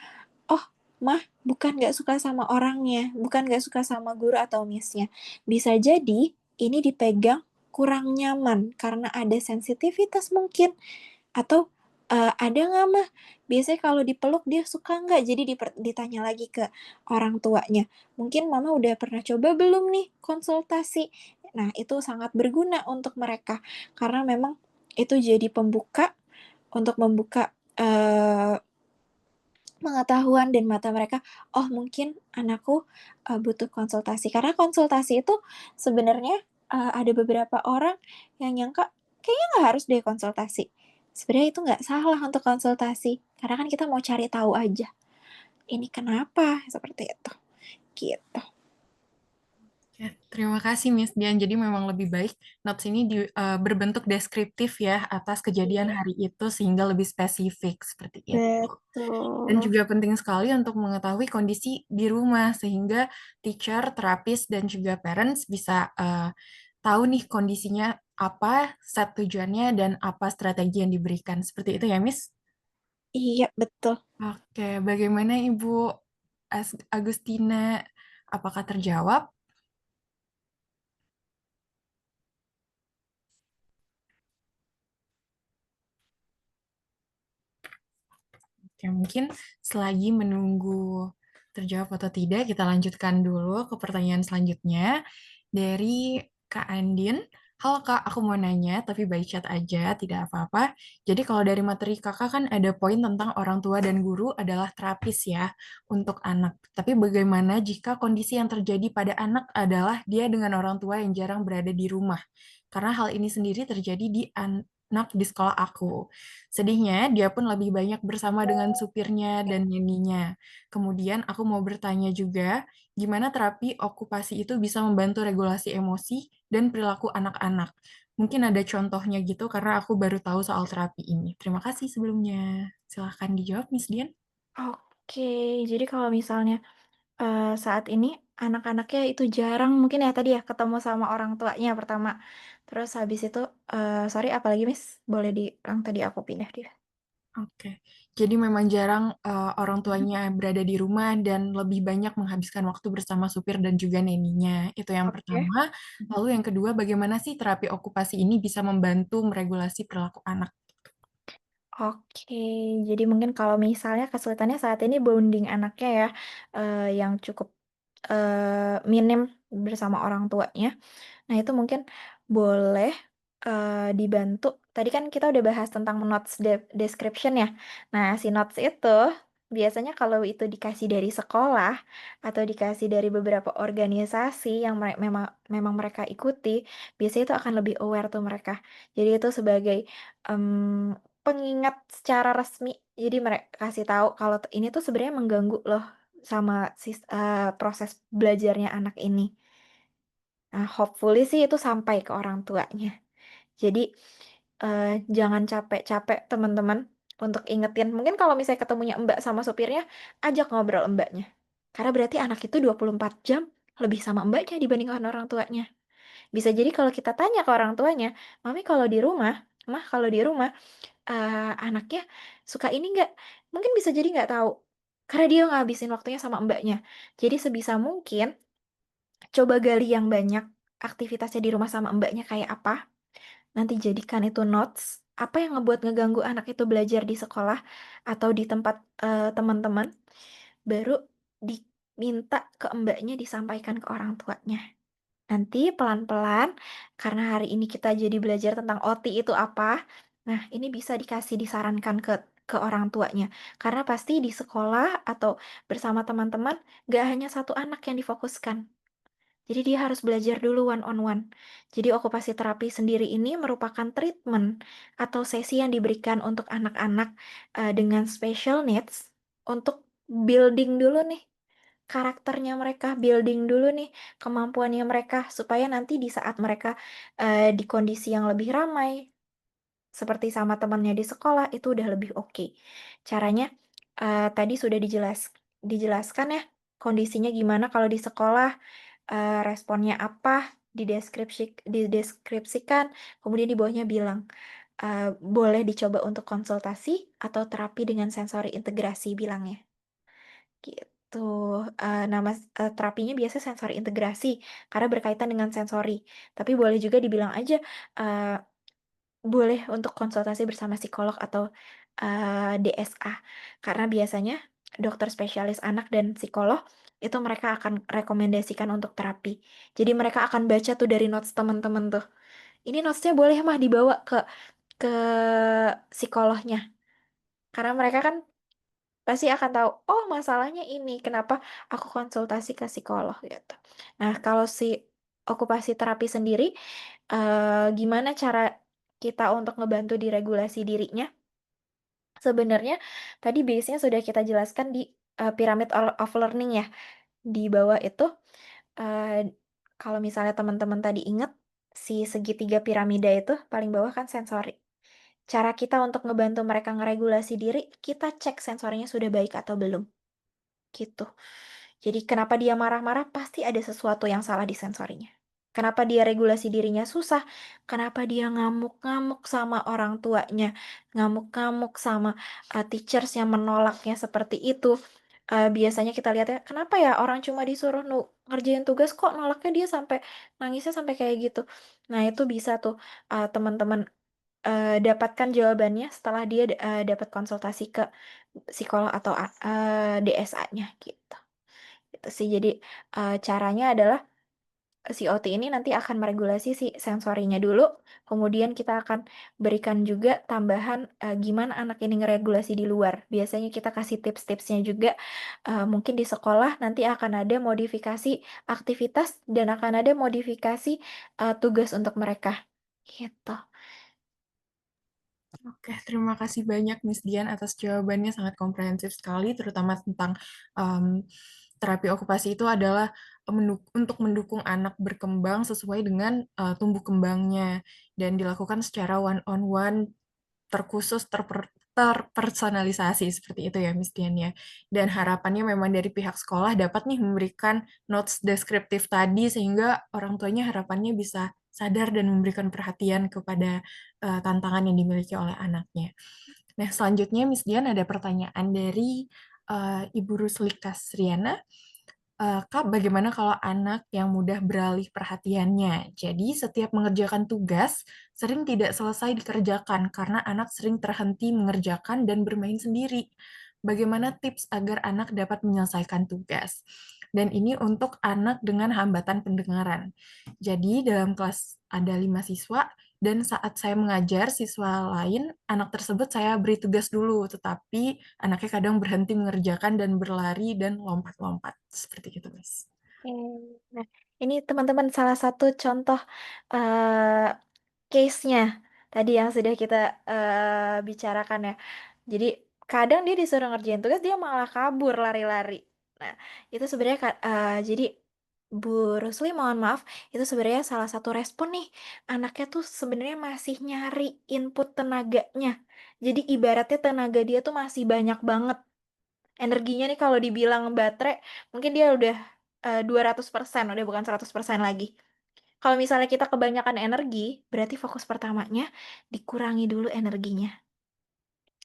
A: "Oh, Mah, bukan nggak suka sama orangnya, bukan nggak suka sama guru atau Miss-nya. Bisa jadi ini dipegang kurang nyaman karena ada sensitivitas mungkin atau, ada nggak Mah, biasanya kalau dipeluk dia suka nggak?" Jadi ditanya lagi ke orang tuanya, "Mungkin Mama udah pernah coba belum nih konsultasi?" Nah, itu sangat berguna untuk mereka, karena memang itu jadi pembuka untuk membuka, pengetahuan dan mata mereka, "Oh mungkin anakku, butuh konsultasi." Karena konsultasi itu sebenarnya, ada beberapa orang yang nyangka, "Kayaknya nggak harus deh konsultasi." Sebenarnya itu nggak salah untuk konsultasi, karena kan kita mau cari tahu aja, "Ini kenapa?" Seperti itu, gitu.
C: Ya, terima kasih Miss Dian. Jadi memang lebih baik notes ini berbentuk deskriptif ya atas kejadian
A: Iya.
C: hari itu sehingga lebih spesifik seperti itu. Dan
A: Betul.
C: juga penting sekali untuk mengetahui kondisi di rumah sehingga teacher, terapis, dan juga parents bisa tahu nih kondisinya apa, set tujuannya, dan apa strategi yang diberikan. Seperti itu ya, Miss?
A: Iya, betul.
C: Oke, bagaimana Ibu Agustina? Apakah terjawab? Oke, mungkin selagi menunggu terjawab atau tidak, kita lanjutkan dulu ke pertanyaan selanjutnya dari Kak Andin. Halo Kak, aku mau nanya, tapi by chat aja, tidak apa-apa. Jadi kalau dari materi Kakak kan ada poin tentang orang tua dan guru adalah terapis ya untuk anak. Tapi bagaimana jika kondisi yang terjadi pada anak adalah dia dengan orang tua yang jarang berada di rumah? Karena hal ini sendiri terjadi di anak di sekolah aku. Sedihnya, dia pun lebih banyak bersama dengan supirnya dan neninya. Kemudian aku mau bertanya juga, gimana terapi okupasi itu bisa membantu regulasi emosi dan perilaku anak-anak? Mungkin ada contohnya gitu karena aku baru tahu soal terapi ini. Terima kasih sebelumnya. Silahkan dijawab, Miss Dian.
A: Oke, jadi kalau misalnya, saat ini anak-anaknya itu jarang mungkin ya tadi ya ketemu sama orang tuanya pertama, terus habis itu, sorry apalagi Miss? Boleh diulang tadi aku pindah dia.
C: Oke, jadi memang jarang orang tuanya berada di rumah dan lebih banyak menghabiskan waktu bersama supir dan juga neninya. Itu yang
A: Oke.
C: pertama. Lalu yang kedua, bagaimana sih terapi okupasi ini bisa membantu meregulasi perilaku anak?
A: Oke, jadi mungkin kalau misalnya kesulitannya saat ini bonding anaknya ya, yang cukup, minim bersama orang tuanya. Nah, itu mungkin boleh, dibantu tadi kan kita udah bahas tentang notes description ya. Nah, si notes itu biasanya kalau itu dikasih dari sekolah atau dikasih dari beberapa organisasi yang memang memang mereka ikuti, biasanya itu akan lebih aware tuh mereka. Jadi itu sebagai, pengingat secara resmi. Jadi mereka kasih tahu kalau ini tuh sebenarnya mengganggu loh sama proses belajarnya anak ini. Nah, hopefully sih itu sampai ke orang tuanya. Jadi, jangan capek-capek teman-teman untuk ingetin. Mungkin kalau misalnya ketemunya Mbak sama supirnya, ajak ngobrol Mbaknya. Karena berarti anak itu 24 jam lebih sama Mbaknya dibandingkan orang tuanya. Bisa jadi kalau kita tanya ke orang tuanya, Mami kalau di rumah, Mah kalau di rumah, anaknya suka ini nggak? Mungkin bisa jadi nggak tahu. Karena dia ngabisin waktunya sama Mbaknya. Jadi sebisa mungkin, coba gali yang banyak aktivitasnya di rumah sama Mbaknya kayak apa. Nanti jadikan itu notes. Apa yang ngebuat ngeganggu anak itu belajar di sekolah atau di tempat teman-teman. Baru diminta ke Mbaknya disampaikan ke orang tuanya. Nanti pelan-pelan, karena hari ini kita jadi belajar tentang OT itu apa, nah ini bisa disarankan ke orang tuanya. Karena pasti di sekolah atau bersama teman-teman, gak hanya satu anak yang difokuskan. Jadi dia harus belajar dulu one on one. Jadi okupasi terapi sendiri ini merupakan treatment atau sesi yang diberikan untuk anak-anak dengan special needs untuk building dulu nih karakternya mereka, building dulu nih kemampuannya mereka, supaya nanti di saat mereka di kondisi yang lebih ramai, seperti sama temannya di sekolah, itu udah lebih oke. Caranya tadi sudah dijelaskan ya, kondisinya gimana kalau di sekolah, responnya apa, dideskripsikan, kemudian di bawahnya bilang, boleh dicoba untuk konsultasi atau terapi dengan sensori integrasi bilangnya. Gitu. Nama terapinya biasa sensori integrasi karena berkaitan dengan sensori. Tapi boleh juga dibilang aja eh, boleh untuk konsultasi bersama psikolog atau DSA. Karena biasanya dokter spesialis anak dan psikolog itu mereka akan rekomendasikan untuk terapi. Jadi mereka akan baca tuh dari notes teman-teman tuh. Ini notesnya boleh mah dibawa ke psikolognya. Karena mereka kan pasti akan tahu, oh masalahnya ini, kenapa aku konsultasi ke psikolog gitu. Nah, kalau si okupasi terapi sendiri, gimana cara kita untuk ngebantu di regulasi dirinya? Sebenarnya tadi base-nya sudah kita jelaskan di Pyramid of Learning ya. Di bawah itu, eh, kalau misalnya teman-teman tadi ingat, si segitiga piramida itu paling bawah kan sensori. Cara kita untuk ngebantu mereka ngeregulasi diri, kita cek sensornya sudah baik atau belum. Gitu. Jadi kenapa dia marah-marah? Pasti ada sesuatu yang salah di sensorinya. Kenapa dia regulasi dirinya susah? Kenapa dia ngamuk-ngamuk sama orang tuanya? Ngamuk-ngamuk sama teachers yang menolaknya seperti itu. Biasanya kita lihat ya, kenapa ya orang cuma disuruh ngerjain tugas kok nolaknya dia sampai nangisnya sampai kayak gitu. Nah, itu bisa tuh teman-teman dapatkan jawabannya setelah dia dapat konsultasi ke psikolog atau DSA-nya gitu. Itu sih. Jadi caranya adalah si OT ini nanti akan meregulasi si sensorinya dulu, kemudian kita akan berikan juga tambahan gimana anak ini ngeregulasi di luar. Biasanya kita kasih tips-tipsnya juga. Mungkin di sekolah nanti akan ada modifikasi aktivitas dan akan ada modifikasi tugas untuk mereka. Gitu.
C: Oke, terima kasih banyak Miss Dian atas jawabannya sangat komprehensif sekali, terutama tentang em, terapi okupasi itu adalah untuk mendukung anak berkembang sesuai dengan tumbuh kembangnya dan dilakukan secara one on one terkhusus terpersonalisasi seperti itu ya Miss Dian ya. Dan harapannya memang dari pihak sekolah dapat nih memberikan notes deskriptif tadi sehingga orang tuanya harapannya bisa sadar dan memberikan perhatian kepada tantangan yang dimiliki oleh anaknya. Nah, selanjutnya Miss Dian ada pertanyaan dari Ibu Rusli Kasriana. Kak, bagaimana kalau anak yang mudah beralih perhatiannya? Jadi, setiap mengerjakan tugas sering tidak selesai dikerjakan karena anak sering terhenti mengerjakan dan bermain sendiri. Bagaimana tips agar anak dapat menyelesaikan tugas? Dan ini untuk anak dengan hambatan pendengaran. Jadi, dalam kelas ada 5 siswa, dan saat saya mengajar siswa lain, anak tersebut saya beri tugas dulu, tetapi anaknya kadang berhenti mengerjakan dan berlari dan lompat-lompat. Seperti itu, Miss.
A: Nah, ini teman-teman salah satu contoh eh, case-nya tadi yang sudah kita bicarakan ya. Jadi kadang dia disuruh ngerjain tugas dia malah kabur lari-lari. Nah, itu sebenarnya jadi Bu Rusli, mohon maaf, itu sebenarnya salah satu respon nih, anaknya tuh sebenarnya masih nyari input tenaganya. Jadi ibaratnya tenaga dia tuh masih banyak banget. Energinya nih kalau dibilang baterai, mungkin dia udah 200%, udah bukan 100% lagi. Kalau misalnya kita kebanyakan energi, berarti fokus pertamanya dikurangi dulu energinya.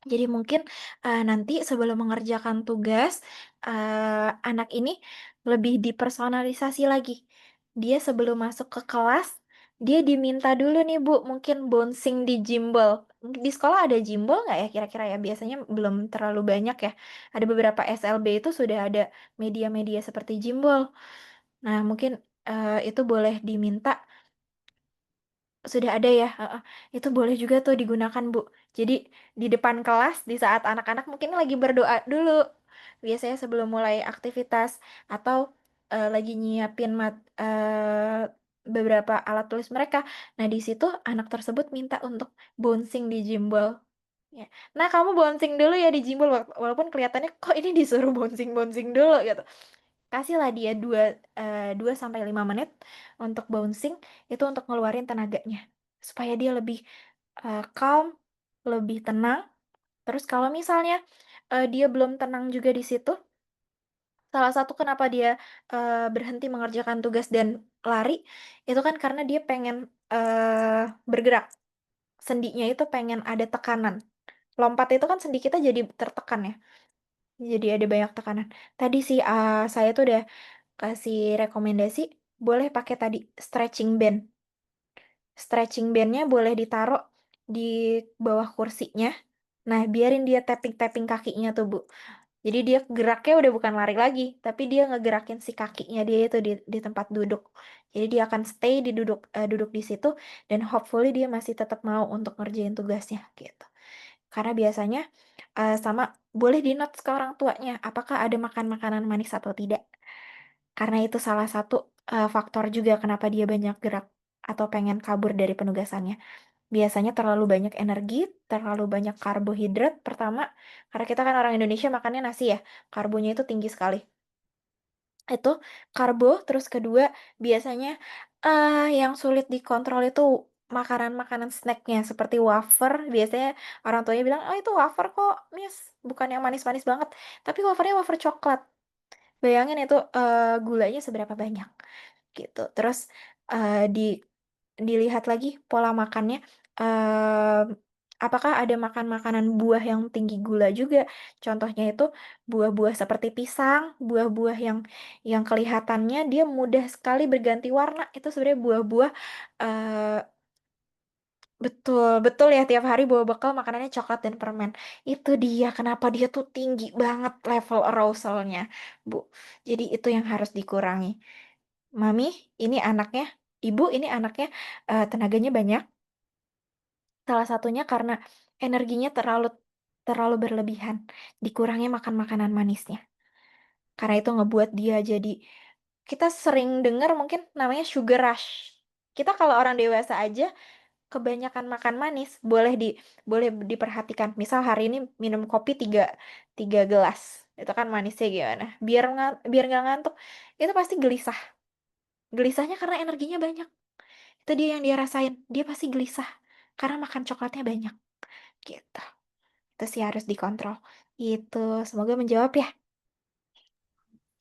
A: Jadi mungkin, nanti sebelum mengerjakan tugas, anak ini lebih dipersonalisasi lagi. Dia sebelum masuk ke kelas, dia diminta dulu nih, Bu, mungkin bouncing di gimbal. Di sekolah ada gimbal nggak ya kira-kira ya? Biasanya belum terlalu banyak ya. Ada beberapa SLB itu sudah ada media-media seperti gimbal. Nah, mungkin, itu boleh diminta. Sudah ada ya? Heeh. Itu boleh juga tuh digunakan, Bu. Jadi di depan kelas, di saat anak-anak mungkin lagi berdoa dulu, biasanya sebelum mulai aktivitas atau, lagi nyiapin beberapa alat tulis mereka. Nah, di situ anak tersebut minta untuk bouncing di gimbal, ya. "Nah, kamu bouncing dulu ya di gimbal," walaupun kelihatannya, "Kok ini disuruh bouncing-bouncing dulu?" Gitu. Kasihlah dia 2 sampai 5 menit untuk bouncing, itu untuk ngeluarin tenaganya, supaya dia lebih, calm, lebih tenang. Terus kalau misalnya, dia belum tenang juga di situ, salah satu kenapa dia, berhenti mengerjakan tugas dan lari, itu kan karena dia pengen, bergerak. Sendinya itu pengen ada tekanan. Lompat itu kan sendi kita jadi tertekan ya, jadi ada banyak tekanan. Tadi sih, saya tuh udah kasih rekomendasi, boleh pakai tadi stretching band. Stretching band-nya boleh ditaruh di bawah kursinya. Nah, biarin dia tapping-tapping kakinya tuh, Bu. Jadi dia geraknya udah bukan lari lagi, tapi dia ngegerakin si kakinya dia itu di tempat duduk. Jadi dia akan stay duduk di situ dan hopefully dia masih tetap mau untuk ngerjain tugasnya, gitu. Karena biasanya, sama boleh di-notes ke orang tuanya, apakah ada makan makanan manis atau tidak. Karena itu salah satu, faktor juga kenapa dia banyak gerak atau pengen kabur dari penugasannya. Biasanya terlalu banyak energi, terlalu banyak karbohidrat pertama, karena kita kan orang Indonesia makannya nasi ya, karbonya itu tinggi sekali. Itu karbo, terus kedua biasanya, yang sulit dikontrol itu makanan-makanan snack-nya seperti wafer, biasanya orang tuanya bilang, "Oh itu wafer kok Miss, bukan yang manis-manis banget." Tapi wafernya wafer coklat. Bayangin itu, gulanya seberapa banyak, gitu. Terus, dilihat lagi pola makannya, apakah ada makan makanan buah yang tinggi gula juga. Contohnya itu buah-buah seperti pisang, buah-buah yang kelihatannya dia mudah sekali berganti warna, itu sebenarnya buah-buah, eee betul betul ya, tiap hari bawa bekal makanannya coklat dan permen. Itu dia kenapa dia tuh tinggi banget level arousal-nya, Bu. Jadi itu yang harus dikurangi. "Mami, ini anaknya, Ibu, ini anaknya, tenaganya banyak." Salah satunya karena energinya terlalu terlalu berlebihan, dikurangi makan makanan manisnya. Karena itu ngebuat dia jadi kita sering dengar mungkin namanya sugar rush. Kita kalau orang dewasa aja kebanyakan makan manis, boleh diperhatikan, misal hari ini minum kopi 3 gelas, itu kan manisnya gimana, biar nggak ngantuk, itu pasti gelisah. Gelisahnya karena energinya banyak, itu dia yang dia rasain, dia pasti gelisah, karena makan coklatnya banyak, gitu. Itu sih harus dikontrol, itu. Semoga menjawab ya.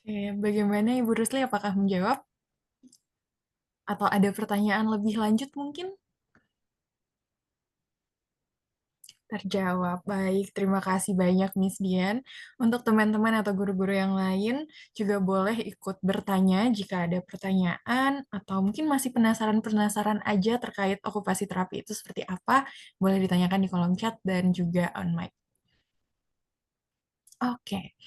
C: Oke, bagaimana Ibu Rusli, apakah menjawab? Atau ada pertanyaan lebih lanjut mungkin? Terjawab. Baik, terima kasih banyak Miss Dian. Untuk teman-teman atau guru-guru yang lain juga boleh ikut bertanya jika ada pertanyaan atau mungkin masih penasaran-penasaran aja terkait okupasi terapi itu seperti apa, boleh ditanyakan di kolom chat dan juga on mic. Oke,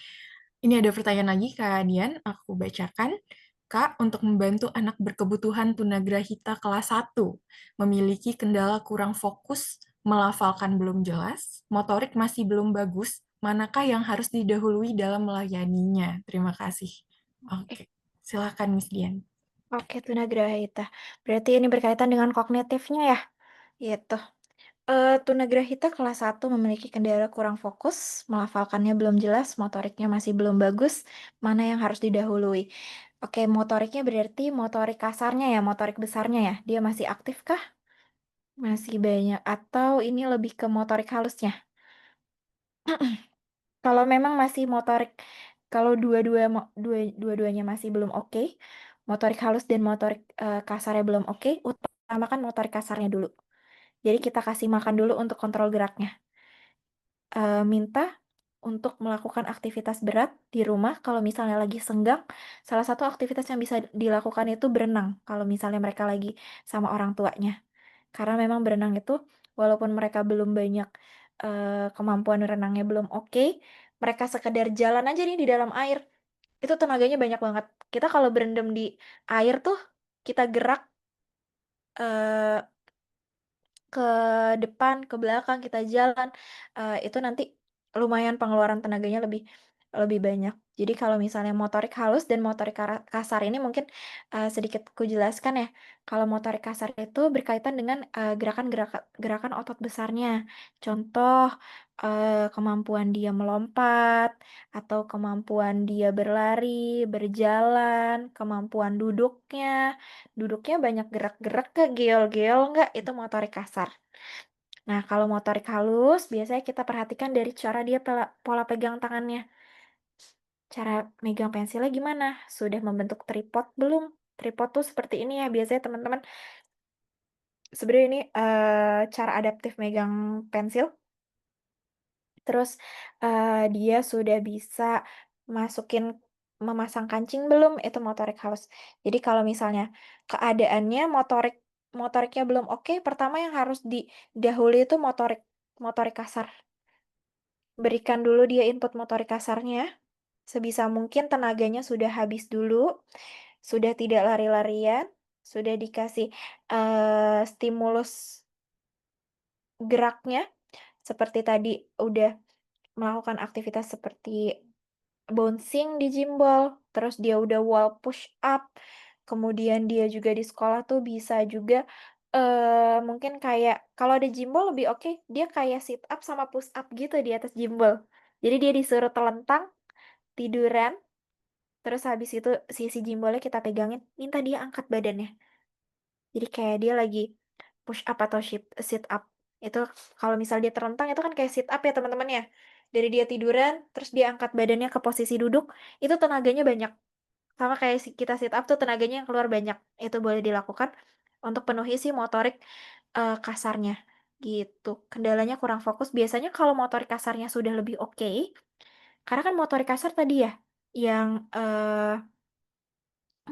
C: ini ada pertanyaan lagi Kak Dian, aku bacakan. Kak, untuk membantu anak berkebutuhan tunagrahita kelas 1, memiliki kendala kurang fokus, melafalkan belum jelas, motorik masih belum bagus, manakah yang harus didahului dalam melayaninya? Terima kasih.
A: Eh,
C: Oke, silakan Miss Dian.
A: oke, tunagrahita. Berarti ini berkaitan dengan kognitifnya ya? Gitu. Tunagrahita kelas 1 memiliki kendala kurang fokus, melafalkannya belum jelas, motoriknya masih belum bagus, mana yang harus didahului? Oke, motoriknya berarti motorik kasarnya ya, motorik besarnya ya? Dia masih aktif kah? Masih banyak atau ini lebih ke motorik halusnya? Kalau memang masih motorik kalau dua-duanya masih belum oke, motorik halus dan motorik, kasarnya belum oke, utamakan motorik kasarnya dulu. Jadi kita kasih makan dulu untuk kontrol geraknya. Minta untuk melakukan aktivitas berat di rumah kalau misalnya lagi senggang, salah satu aktivitas yang bisa dilakukan itu berenang, kalau misalnya mereka lagi sama orang tuanya. Karena memang berenang itu walaupun mereka belum banyak, kemampuan renangnya belum oke, mereka sekedar jalan aja nih di dalam air, itu tenaganya banyak banget. Kita kalau berendam di air tuh, kita gerak, eee ke depan, ke belakang, kita jalan, itu nanti lumayan pengeluaran tenaganya lebih lebih banyak. Jadi kalau misalnya motorik halus dan motorik kasar ini mungkin, sedikit kujelaskan ya. Kalau motorik kasar itu berkaitan dengan, gerakan otot besarnya. Contoh, kemampuan dia melompat, atau kemampuan dia berlari, berjalan, kemampuan duduknya banyak gerak-gerak nggak, geol-geol nggak, itu motorik kasar. Nah, kalau motorik halus biasanya kita perhatikan dari cara dia pola pegang tangannya. Cara megang pensilnya gimana? Sudah membentuk tripod belum? Tripod tuh seperti ini ya biasanya teman-teman. Sebenarnya ini, cara adaptif megang pensil. Terus, dia sudah bisa masukin memasang kancing belum? Itu motorik halus. Jadi kalau misalnya keadaannya motoriknya belum oke, pertama yang harus didahului itu motorik motorik kasar. Berikan dulu dia input motorik kasarnya, sebisa mungkin tenaganya sudah habis dulu, sudah tidak lari-larian, sudah dikasih, stimulus geraknya, seperti tadi udah melakukan aktivitas seperti bouncing di gimbal, terus dia udah wall push up, kemudian dia juga di sekolah tuh bisa juga, mungkin kayak kalau ada gimbal lebih oke, dia kayak sit up sama push up gitu di atas gimbal. Jadi dia disuruh telentang, tiduran, terus habis itu si gimbalnya kita pegangin, minta dia angkat badannya. Jadi kayak dia lagi push up atau sit up. Itu kalau misal dia terlentang itu kan kayak sit up ya teman-teman ya. Dari dia tiduran, terus dia angkat badannya ke posisi duduk, itu tenaganya banyak. Sama kayak kita sit up tuh tenaganya yang keluar banyak. Itu boleh dilakukan untuk penuhi si motorik, kasarnya, gitu. Kendalanya kurang fokus, biasanya kalau motorik kasarnya sudah lebih oke, karena kan motorik kasar tadi ya, yang,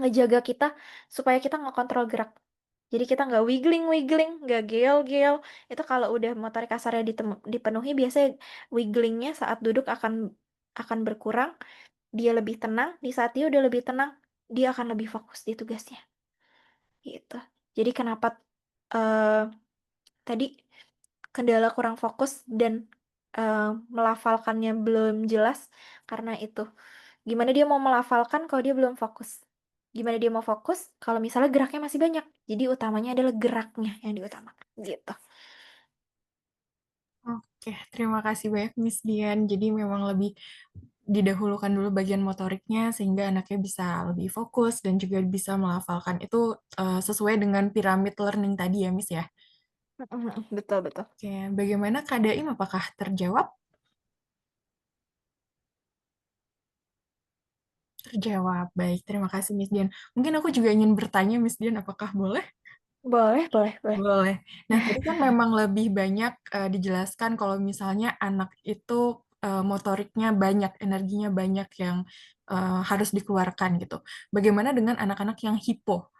A: ngejaga kita supaya kita ngekontrol gerak. Jadi kita nggak wiggling-wiggling, nggak geol-geol. Itu kalau udah motorik kasarnya dipenuhi biasanya wigglingnya saat duduk akan berkurang, dia lebih tenang, di saat dia udah lebih tenang, dia akan lebih fokus di tugasnya, gitu. Jadi kenapa, eee, tadi kendala kurang fokus dan, melafalkannya belum jelas, karena itu. Gimana dia mau melafalkan kalau dia belum fokus? Gimana dia mau fokus kalau misalnya geraknya masih banyak? Jadi utamanya adalah geraknya yang diutamakan, gitu.
C: Oke, terima kasih banyak Miss Dian. Jadi memang lebih didahulukan dulu bagian motoriknya sehingga anaknya bisa lebih fokus dan juga bisa melafalkan itu sesuai dengan piramid learning tadi ya Miss ya.
A: Mhm mhm, betul betul.
C: Oke, bagaimana Kak Daim? Apakah terjawab? Terjawab. Baik, terima kasih Miss Dian. Mungkin aku juga ingin bertanya Miss Dian, apakah boleh?
A: Boleh boleh boleh.
C: Boleh. Nah, tadi kan memang lebih banyak dijelaskan kalau misalnya anak itu motoriknya banyak, energinya banyak yang harus dikeluarkan gitu. Bagaimana dengan anak-anak yang hipo,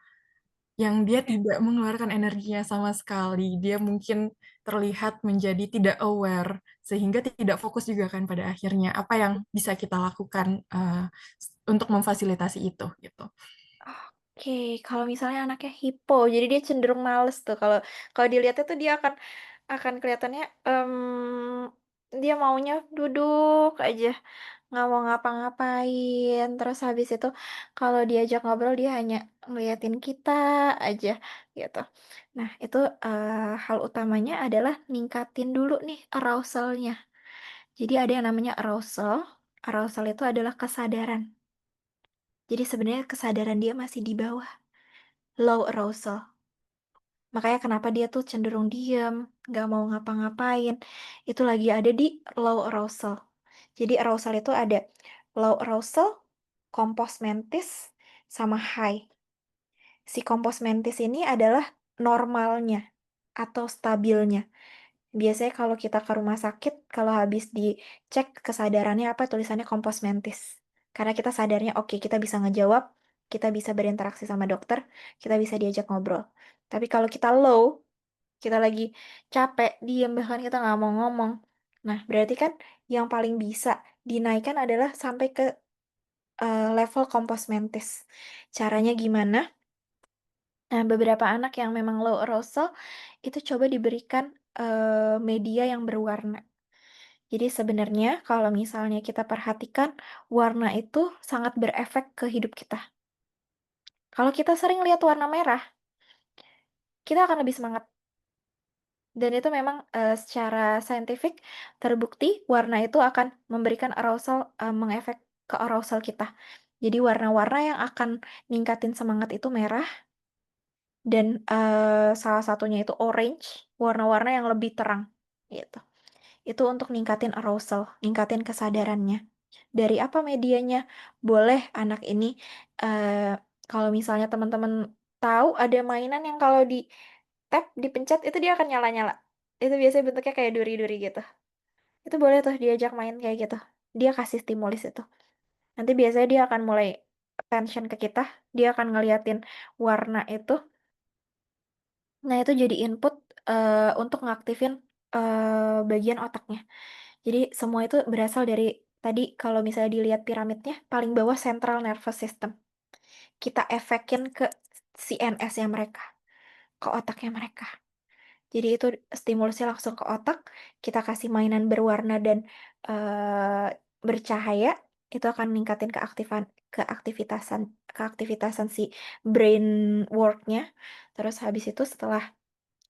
C: yang dia tidak mengeluarkan energinya sama sekali, dia mungkin terlihat menjadi tidak aware, sehingga tidak fokus juga kan pada akhirnya. Apa yang bisa kita lakukan untuk memfasilitasi itu gitu?
A: Oke, kalau misalnya anaknya hipo, jadi dia cenderung males tuh kalau kalau dilihatnya tuh dia akan kelihatannya, dia maunya duduk aja, nggak mau ngapa-ngapain, terus habis itu kalau diajak ngobrol dia hanya ngeliatin kita aja, gitu. Nah itu, hal utamanya adalah ningkatin dulu nih arousal-nya. Jadi ada yang namanya arousal, arousal itu adalah kesadaran. Jadi sebenarnya kesadaran dia masih di bawah low arousal. Makanya kenapa dia tuh cenderung diem, nggak mau ngapa-ngapain, itu lagi ada di low arousal. Jadi arousal itu ada low arousal, compos mentis, sama high. Si compos mentis ini adalah normalnya atau stabilnya. Biasanya kalau kita ke rumah sakit, kalau habis dicek kesadarannya apa, tulisannya kompos mentis. Karena kita sadarnya, oke, kita bisa ngejawab, kita bisa berinteraksi sama dokter, kita bisa diajak ngobrol. Tapi kalau kita low, kita lagi capek, diem, bahkan kita nggak mau ngomong. Nah, berarti kan yang paling bisa dinaikkan adalah sampai ke level kompos mentis. Caranya gimana? Nah, beberapa anak yang memang low arousal, itu coba diberikan media yang berwarna. Jadi sebenarnya kalau misalnya kita perhatikan, warna itu sangat berefek ke hidup kita. Kalau kita sering lihat warna merah, kita akan lebih semangat. Dan itu memang secara saintifik terbukti warna itu akan memberikan arousal, mengefek ke arousal kita. Jadi warna-warna yang akan ningkatin semangat itu merah dan salah satunya itu orange, warna-warna yang lebih terang gitu. Itu untuk ningkatin arousal, ningkatin kesadarannya. Dari apa medianya? Boleh anak ini, eee, kalau misalnya teman-teman tahu ada mainan yang kalau di-tap, dipencet, itu dia akan nyala-nyala. Itu biasanya bentuknya kayak duri-duri gitu. Itu boleh tuh diajak main kayak gitu. Dia kasih stimulus itu. Nanti biasanya dia akan mulai attention ke kita, dia akan ngeliatin warna itu. Nah, itu jadi input, untuk ngaktifin, bagian otaknya. Jadi semua itu berasal dari tadi kalau misalnya dilihat piramidnya, paling bawah central nervous system. Kita efekin ke CNS-nya mereka, ke otaknya mereka. Jadi itu stimulusnya langsung ke otak, kita kasih mainan berwarna dan, bercahaya, itu akan ningkatin keaktivitasan si brain work-nya. Terus habis itu setelah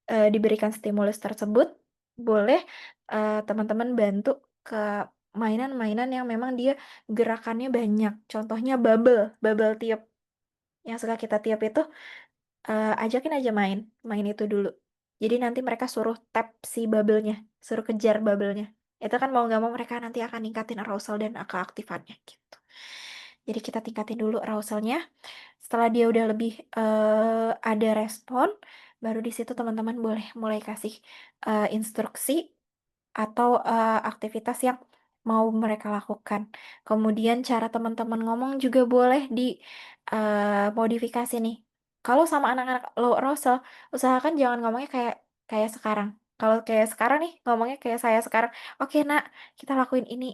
A: diberikan stimulus tersebut, boleh, teman-teman bantu ke mainan-mainan yang memang dia gerakannya banyak. Contohnya bubble, bubble tiup, yang suka kita tiup itu, ajakin aja main, main itu dulu. Jadi nanti mereka suruh tap si bubble-nya, suruh kejar bubble-nya. Itu kan mau nggak mau mereka nanti akan ningkatin arousal dan keaktifannya, gitu. Jadi kita tingkatin dulu arousal-nya, setelah dia udah lebih, ada respon, baru di situ teman-teman boleh mulai kasih, instruksi atau, aktivitas yang mau mereka lakukan. Kemudian cara teman-teman ngomong juga boleh modifikasi nih. Kalau sama anak-anak low arousal, usahakan jangan ngomongnya kayak kayak sekarang. Kalau kayak sekarang nih, ngomongnya kayak saya sekarang, "Oke Nak, kita lakuin ini."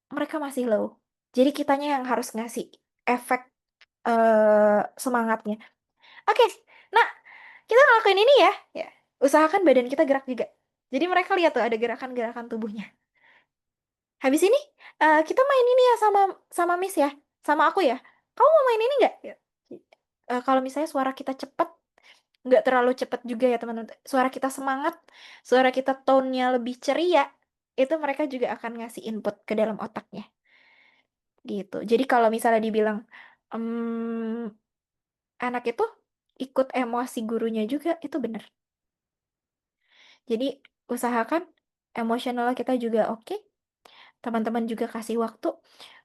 A: Mereka masih low. Jadi kitanya yang harus ngasih efek, semangatnya. "Oke, Nak, kita ngelakuin ini ya." Ya, usahakan badan kita gerak juga. Jadi mereka lihat tuh ada gerakan-gerakan tubuhnya. "Habis ini, kita main ini ya sama sama Miss ya, sama aku ya. Kamu mau main ini nggak?" Ya. Kalau misalnya suara kita cepet, nggak terlalu cepet juga ya teman-teman, suara kita semangat, suara kita tone-nya lebih ceria, itu mereka juga akan ngasih input ke dalam otaknya, gitu. Jadi kalau misalnya dibilang, mmm, anak itu ikut emosi gurunya juga, itu bener. Jadi usahakan emosional kita juga oke, teman-teman juga kasih waktu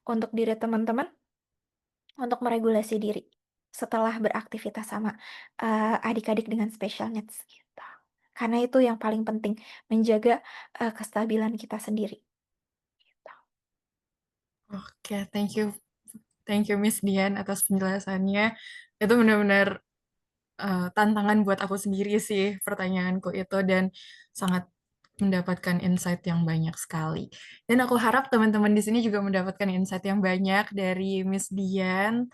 A: untuk diri teman-teman untuk meregulasi diri setelah beraktivitas sama, adik-adik dengan special needs gitu. Karena itu yang paling penting, menjaga, kestabilan kita sendiri, gitu.
C: Oke, thank you Miss Dian atas penjelasannya. Itu benar-benar tantangan buat aku sendiri sih pertanyaanku itu dan sangat mendapatkan insight yang banyak sekali. Dan aku harap teman-teman di sini juga mendapatkan insight yang banyak dari Miss Dian.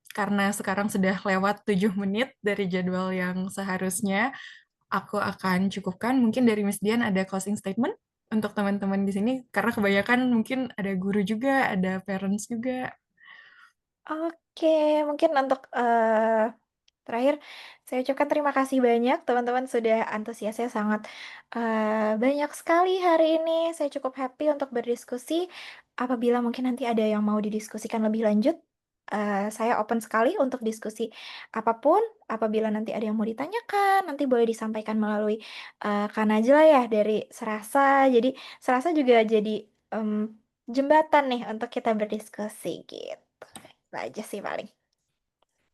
C: Karena sekarang sudah lewat 7 menit dari jadwal yang seharusnya, aku akan cukupkan. Mungkin dari Miss Dian ada closing statement untuk teman-teman di sini, karena kebanyakan mungkin ada guru juga, ada parents juga.
A: Oke, mungkin untuk, Terakhir, saya ucapkan terima kasih banyak teman-teman sudah antusiasnya sangat banyak sekali hari ini. Saya cukup happy untuk berdiskusi. Apabila mungkin nanti ada yang mau didiskusikan lebih lanjut, saya open sekali untuk diskusi apapun. Apabila nanti ada yang mau ditanyakan, nanti boleh disampaikan melalui Kak Najla ya dari Serasa. Jadi Serasa juga jadi jembatan nih untuk kita berdiskusi gitu. Itu aja sih paling.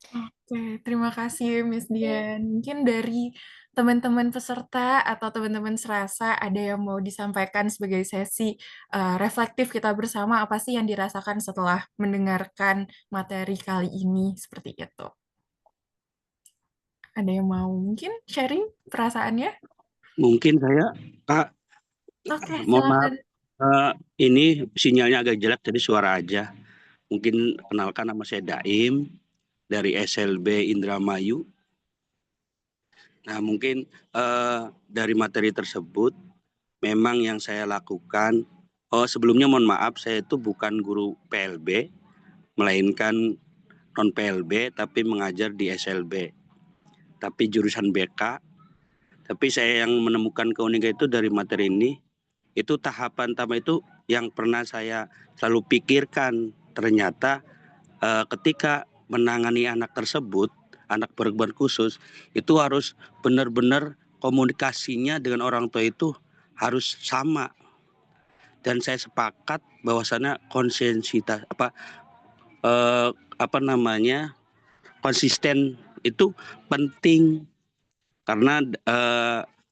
C: Oke, terima kasih Miss Dian. Mungkin dari teman-teman peserta atau teman-teman serasa ada yang mau disampaikan sebagai sesi reflektif kita bersama apa sih yang dirasakan setelah mendengarkan materi kali ini seperti itu. Ada yang mau mungkin sharing perasaannya?
D: Mungkin saya, Kak,
C: Oke,
D: mohon maaf,
C: silakan.
D: ini sinyalnya agak jelek jadi suara aja. Mungkin kenalkan, nama saya Daim dari SLB Indramayu. Nah, mungkin dari materi tersebut memang yang saya lakukan, sebelumnya mohon maaf, saya itu bukan guru PLB, melainkan non PLB tapi mengajar di SLB, tapi jurusan BK. Tapi saya yang menemukan keunikan itu dari materi ini, itu tahapan pertama itu yang pernah saya selalu pikirkan. Ternyata ketika menangani anak tersebut, anak berkebutuhan khusus, itu harus benar-benar komunikasinya dengan orang tua itu harus sama. Dan saya sepakat bahwasannya konsensitas konsisten itu penting, karena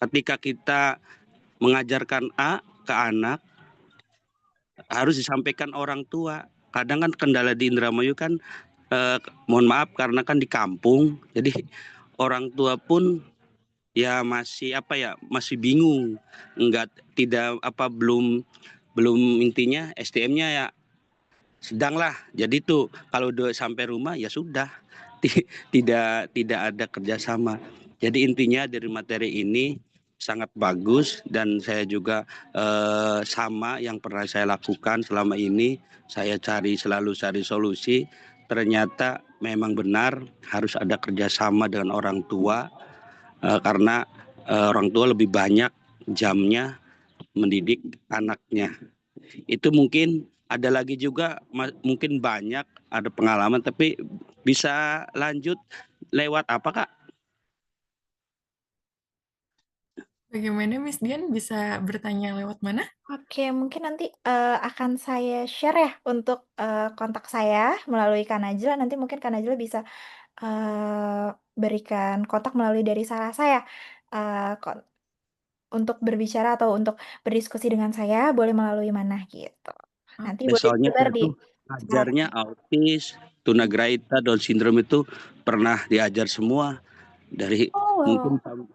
D: ketika kita mengajarkan A ke anak harus disampaikan orang tua. Kadang kan kendala di Indramayu kan mohon maaf karena kan di kampung, jadi orang tua pun ya masih bingung, belum intinya SDM-nya ya sedang lah. Jadi tuh kalau udah sampai rumah ya sudah tidak ada kerjasama. Jadi intinya dari materi ini sangat bagus, dan saya juga sama yang pernah saya lakukan selama ini, saya selalu cari solusi. Ternyata memang benar harus ada kerjasama dengan orang tua, karena orang tua lebih banyak jamnya mendidik anaknya. Itu mungkin ada lagi juga, mungkin banyak ada pengalaman, tapi bisa lanjut lewat apa, Kak?
C: Bagaimana Miss Dian bisa bertanya lewat mana?
A: Oke, mungkin nanti, akan saya share ya untuk, kontak saya melalui Kak Najla, nanti mungkin Kak Najla bisa, berikan kontak melalui dari salah saya, kon untuk berbicara atau untuk berdiskusi dengan saya boleh melalui mana gitu. Nanti boleh
D: Soalnya
A: disebar
D: saya
A: di
D: tuh
A: saran.
D: ngajarnya autis, tunagrahita, Down syndrome itu pernah diajar semua dari
A: Oh,
D: mungkin
A: wow.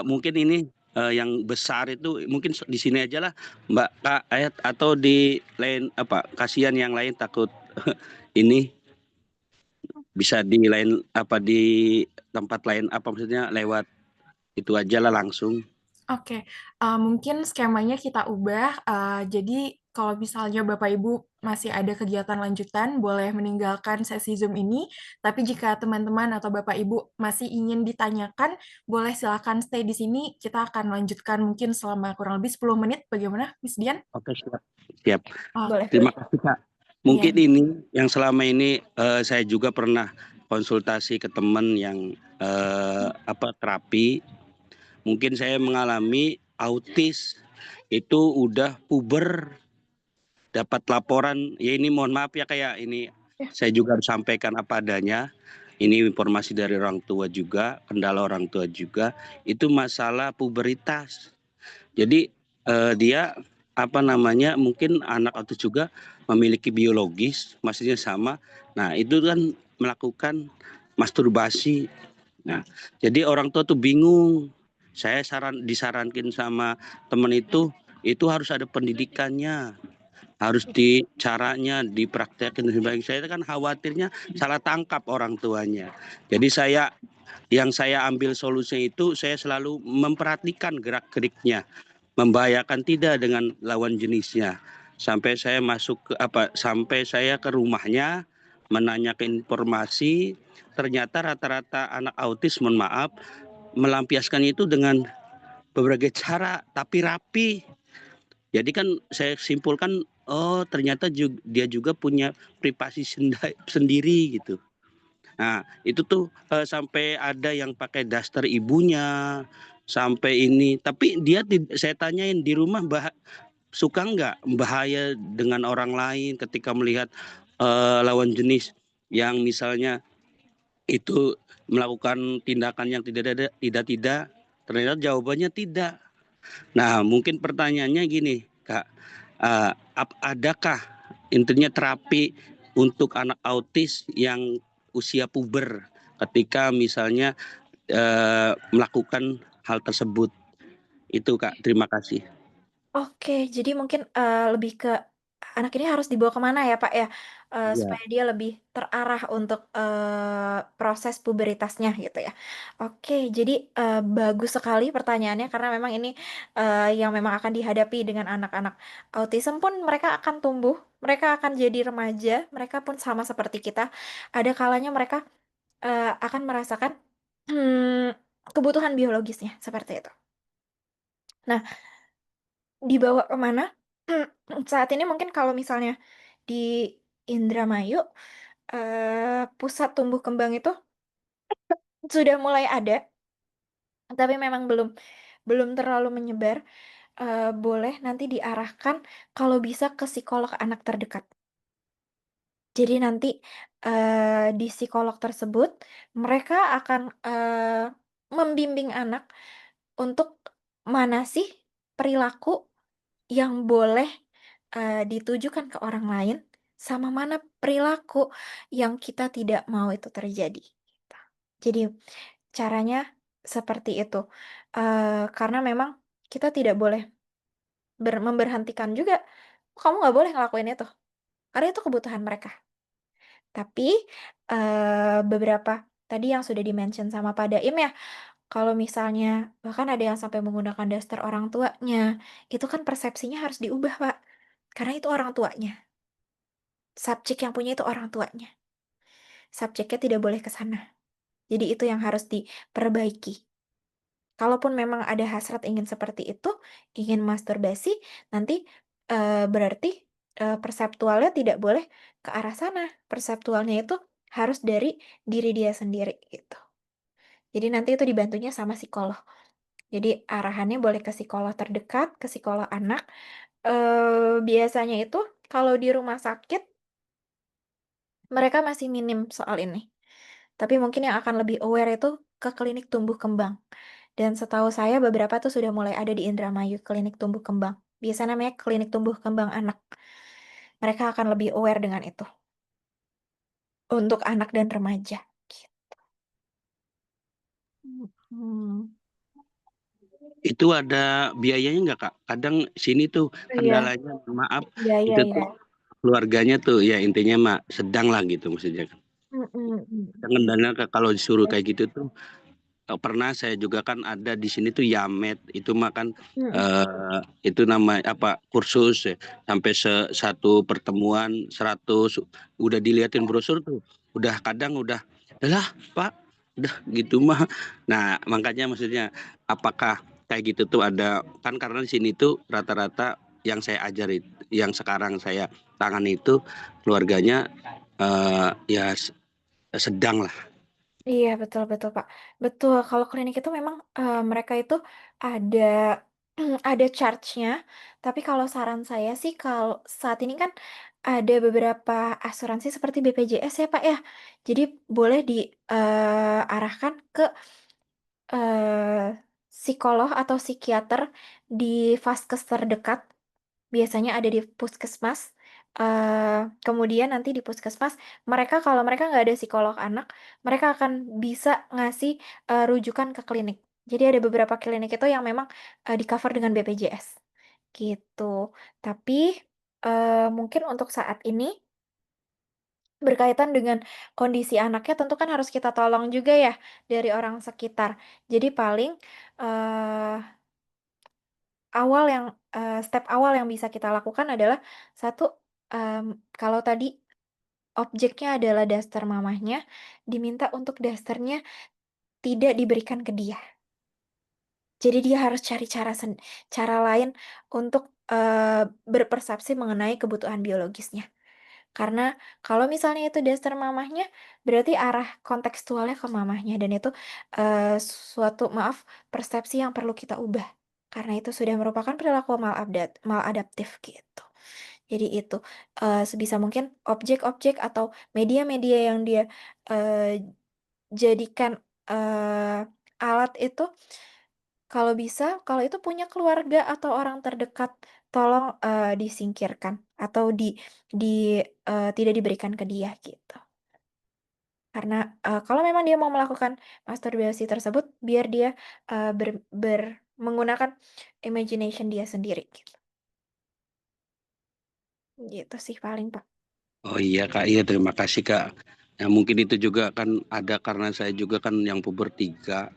D: mungkin ini yang besar itu mungkin di sini aja lah Mbak Kak Ayat, atau di lain kasihan yang lain takut ini bisa di lain di tempat lain maksudnya lewat itu aja lah langsung.
C: Oke, mungkin skemanya kita ubah. Jadi kalau misalnya Bapak Ibu masih ada kegiatan lanjutan, boleh meninggalkan sesi Zoom ini. Tapi jika teman-teman atau Bapak Ibu masih ingin ditanyakan, boleh silakan stay di sini. Kita akan lanjutkan mungkin selama kurang lebih 10 menit. Bagaimana, Miss Dian?
D: Oke, siap.
A: Boleh
D: Terima
A: boleh.
D: kasih, Kak.
A: Iya.
D: Mungkin ini yang selama ini saya juga pernah konsultasi ke teman yang terapi. Mungkin saya mengalami autis, itu udah puber, dapat laporan. Ya ini mohon maaf ya, kayak ini
A: Ya.
D: saya juga harus sampaikan apa adanya. Ini informasi dari orang tua juga, kendala orang tua juga. Itu masalah puberitas. Jadi dia mungkin anak autis juga memiliki biologis, maksudnya sama. Nah itu kan melakukan masturbasi. Nah jadi orang tua tuh bingung. Saya disarankan sama teman itu harus ada pendidikannya, harus caranya dipraktekkan dan sebagainya. Saya kan khawatirnya salah tangkap orang tuanya. Jadi yang saya ambil solusinya itu saya selalu memperhatikan gerak-geriknya, membahayakan tidak dengan lawan jenisnya. Sampai saya sampai saya ke rumahnya, menanyakan informasi, ternyata rata-rata anak autis, mohon maaf, melampiaskan itu dengan berbagai cara, tapi rapi. Jadi kan saya simpulkan, oh ternyata dia juga punya privasi sendiri gitu. Nah, itu tuh sampai ada yang pakai daster ibunya, sampai ini. Tapi dia saya tanyain di rumah suka nggak bahaya dengan orang lain ketika melihat lawan jenis yang misalnya itu melakukan tindakan yang tidak, ternyata jawabannya tidak. Nah, mungkin pertanyaannya gini, Kak, adakah intinya terapi untuk anak autis yang usia puber ketika misalnya melakukan hal tersebut? Itu, Kak, terima kasih.
A: Oke, jadi mungkin, lebih ke anak ini harus dibawa kemana ya, Pak, ya?
D: Iya.
A: Supaya dia lebih terarah untuk, proses puberitasnya gitu ya. Oke, jadi, bagus sekali pertanyaannya karena memang ini, yang memang akan dihadapi dengan anak-anak autism pun mereka akan tumbuh, mereka akan jadi remaja, mereka pun sama seperti kita. Ada kalanya mereka, akan merasakan, mmm, kebutuhan biologisnya, seperti itu. Nah, dibawa ke mana? Saat ini mungkin kalau misalnya di Indramayu, pusat tumbuh kembang itu sudah mulai ada, tapi memang belum belum terlalu menyebar, boleh nanti diarahkan kalau bisa ke psikolog anak terdekat. Jadi nanti, di psikolog tersebut mereka akan, membimbing anak untuk mana sih perilaku yang boleh, ditujukan ke orang lain, sama mana perilaku yang kita tidak mau itu terjadi, gitu. Jadi caranya seperti itu, karena memang kita tidak boleh memberhentikan juga, "Kamu nggak boleh ngelakuin itu," karena itu kebutuhan mereka. Tapi, beberapa tadi yang sudah di-mention sama Pak Daim ya, kalau misalnya bahkan ada yang sampai menggunakan daster orang tuanya, itu kan persepsinya harus diubah, Pak, karena itu orang tuanya. Subjek yang punya itu orang tuanya. Subjeknya tidak boleh ke sana. Jadi itu yang harus diperbaiki. Kalaupun memang ada hasrat ingin seperti itu, ingin masturbasi, nanti, berarti, perseptualnya tidak boleh ke arah sana. Perseptualnya itu harus dari diri dia sendiri, gitu. Jadi nanti itu dibantunya sama psikolog. Jadi arahannya boleh ke psikolog terdekat, ke psikolog anak, biasanya itu kalau di rumah sakit mereka masih minim soal ini. Tapi mungkin yang akan lebih aware itu ke klinik tumbuh kembang. Dan setahu saya beberapa tuh sudah mulai ada di Indramayu klinik tumbuh kembang. Biasa namanya klinik tumbuh kembang anak. Mereka akan lebih aware dengan itu. Untuk anak dan remaja. Mhm.
D: Itu ada biayanya nggak, Kak? Kadang sini tuh
A: Iya,
D: kendalanya, maaf,
A: iya, iya,
D: itu
A: iya.
D: tuh keluarganya tuh ya intinya mah sedang lah gitu maksudnya.
A: Mhm, mhm.
D: Kendalanya kalau disuruh kayak gitu tuh pernah saya juga kan ada di sini tuh Yamed itu mah kan
A: Mhm.
D: itu nama apa kursus ya, sampai satu pertemuan 100 udah diliatin brosur tuh udah kadang udah lah Pak udah gitu mah. Nah makanya maksudnya apakah kayak gitu tuh ada kan karena di sini tuh rata-rata yang saya ajarin yang sekarang saya tangani itu keluarganya ya sedang lah.
A: Iya, betul, betul, Pak. Betul, kalau klinik itu memang, mereka itu ada ada charge-nya, tapi kalau saran saya sih kalau saat ini kan ada beberapa asuransi seperti BPJS ya, Pak, ya. Jadi boleh diarahkan ke, psikolog atau psikiater di vaskes terdekat. Biasanya ada di puskesmas, kemudian nanti di puskesmas mereka kalau mereka nggak ada psikolog anak, mereka akan bisa ngasih, rujukan ke klinik. Jadi ada beberapa klinik itu yang memang, di-cover dengan BPJS, gitu. Tapi, mungkin untuk saat ini berkaitan dengan kondisi anaknya tentu kan harus kita tolong juga ya dari orang sekitar. Jadi paling, eee step awal yang bisa kita lakukan adalah satu, kalau tadi objeknya adalah daster mamahnya, diminta untuk dasternya tidak diberikan ke dia. Jadi dia harus cari cara lain untuk, berpersepsi mengenai kebutuhan biologisnya. Karena kalau misalnya itu daster mamahnya, berarti arah kontekstualnya ke mamahnya dan itu, persepsi yang perlu kita ubah. Karena itu sudah merupakan perilaku maladaptif gitu. Jadi itu, sebisa mungkin objek-objek atau media-media yang dia, eee, jadikan, alat itu kalau bisa, kalau itu punya keluarga atau orang terdekat, tolong, disingkirkan atau tidak diberikan ke dia gitu. Karena, kalau memang dia mau melakukan masturbasi tersebut, biar dia, menggunakan imagination dia sendiri gitu. Gitu sih paling, Pak.
D: Oh iya Kak, iya terima kasih Kak. Ya mungkin itu juga kan ada karena saya juga kan yang puber 3.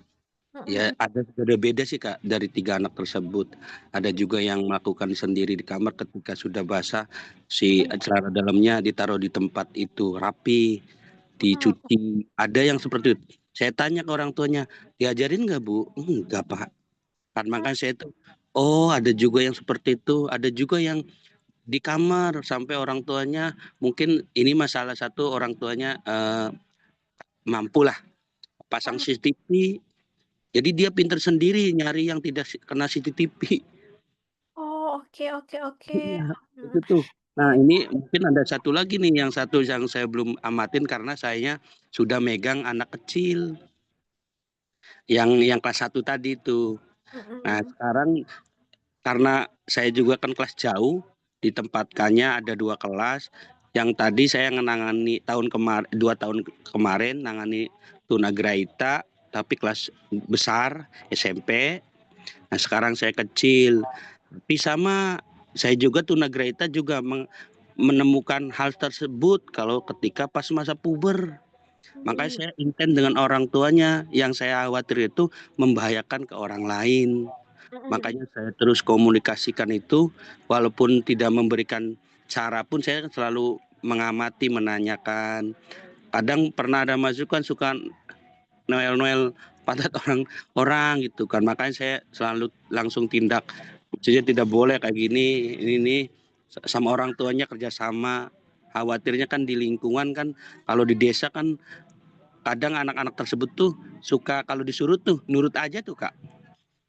D: Ya
A: Mhm
D: ada beda-beda sih Kak dari 3 anak tersebut. Ada juga yang melakukan sendiri di kamar ketika sudah basah, si
A: mhm
D: celana dalamnya ditaruh di tempat itu rapi,
A: mhm
D: dicuci. Ada yang seperti itu. Saya tanya ke orang tuanya, "Diajarin nggak Bu?" "Enggak Pak." Kan makanya saya tuh, oh ada juga yang seperti itu, ada juga yang di kamar sampai orang tuanya mungkin ini masalah satu orang tuanya, mampulah pasang
A: mhm.
D: CCTV, jadi dia pinter sendiri nyari yang tidak kena CCTV.
A: Oh, oke oke oke.
D: Iya, itu
A: Mhm.
D: tuh. Nah
A: Iya,
D: ini mungkin ada satu lagi nih, yang satu yang saya belum amatin karena saya sudah megang anak kecil, yang kelas 1 tadi tuh. Nah
A: mhm.
D: sekarang karena saya juga kan kelas jauh, ditempatkannya ada 2 kelas, yang tadi saya menangani 2 tahun kemarin nangani tunagrahita, tapi kelas besar SMP. Nah sekarang saya kecil, tapi sama saya juga tunagrahita juga menemukan hal tersebut kalau ketika pas masa puber. Makanya
A: Mmm,
D: saya intent dengan orang tuanya, yang saya khawatir itu membahayakan ke orang lain.
A: mhm mhm.
D: Makanya saya terus komunikasikan itu, walaupun tidak memberikan cara pun saya selalu mengamati, menanyakan. Kadang pernah ada masukan suka noel-noel pantat orang-orang gitu kan. Makanya saya selalu langsung tindak. Maksudnya tidak boleh kayak gini, ini sama orang tuanya kerjasama. Khawatirnya kan di lingkungan kan, kalau di desa kan kadang anak-anak tersebut tuh suka kalau disuruh tuh nurut aja tuh Kak.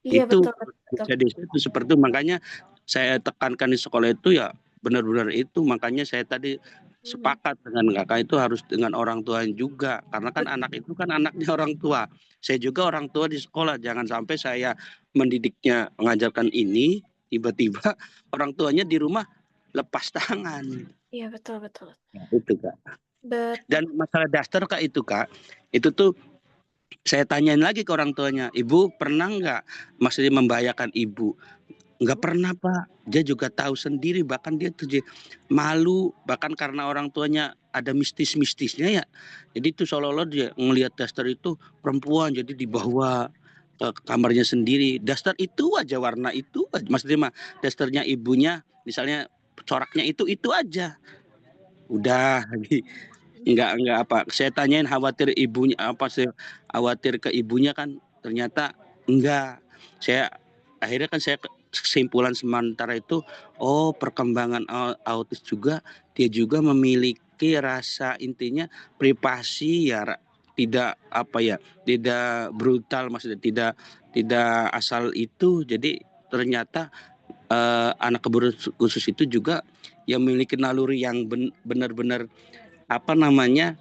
A: Iya,
D: Itu
A: betul betul betul.
D: desa-desa itu seperti itu, makanya saya tekankan di sekolah itu ya benar-benar itu, makanya saya tadi
A: Mhm.
D: sepakat dengan Kakak itu harus dengan orang tua juga, karena kan
A: Bet
D: anak itu kan anaknya orang tua. Saya juga orang tua di sekolah, jangan sampai saya mendidiknya mengajarkan ini, tiba-tiba orang tuanya di rumah lepas tangan.
A: iya, betul betul.
D: Ya, itu Kak.
A: Betul.
D: Dan masalah daster Kak, itu tuh saya tanyain lagi ke orang tuanya, "Ibu pernah nggak maksudnya membahayakan ibu?" Nggak
A: Mhm
D: pernah Pak, dia juga tahu sendiri, bahkan dia tuh malu, bahkan karena orang tuanya ada mistis-mistisnya ya. Jadi itu seolah-olah dia ngelihat daster itu perempuan, jadi dibawa ke kamarnya sendiri. Daster itu aja, warna itu aja, maksudnya mah dasternya ibunya misalnya coraknya itu aja. Udah
A: mhm.
D: nggak apa, saya tanyain khawatir ibunya apa sih, khawatir ke ibunya kan ternyata enggak. Saya akhirnya kan saya kesimpulan sementara itu, oh perkembangan autis juga, dia juga memiliki rasa intinya privasi ya, tidak apa ya, tidak brutal, maksudnya tidak tidak asal itu. Jadi ternyata anak kebutuhan khusus itu juga yang memiliki naluri yang benar-benar apa namanya,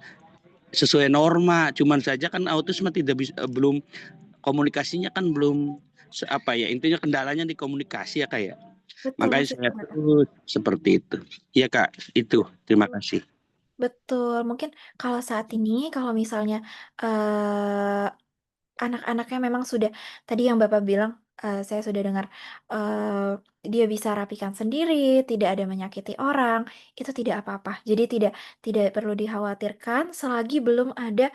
D: sesuai norma. Cuman saja kan autisme tidak bisa, belum komunikasinya kan belum apa ya, intinya kendalanya di komunikasi ya Kak ya.
A: Betul,
D: Makanya
A: masih
D: saya
A: ada.
D: terus seperti itu. Iya Kak, itu. Terima kasih.
A: Betul, mungkin kalau saat ini, kalau misalnya, eee anak-anaknya memang sudah tadi yang Bapak bilang, saya sudah dengar, dia bisa rapikan sendiri, tidak ada menyakiti orang, itu tidak apa-apa. Jadi tidak perlu dikhawatirkan selagi belum ada,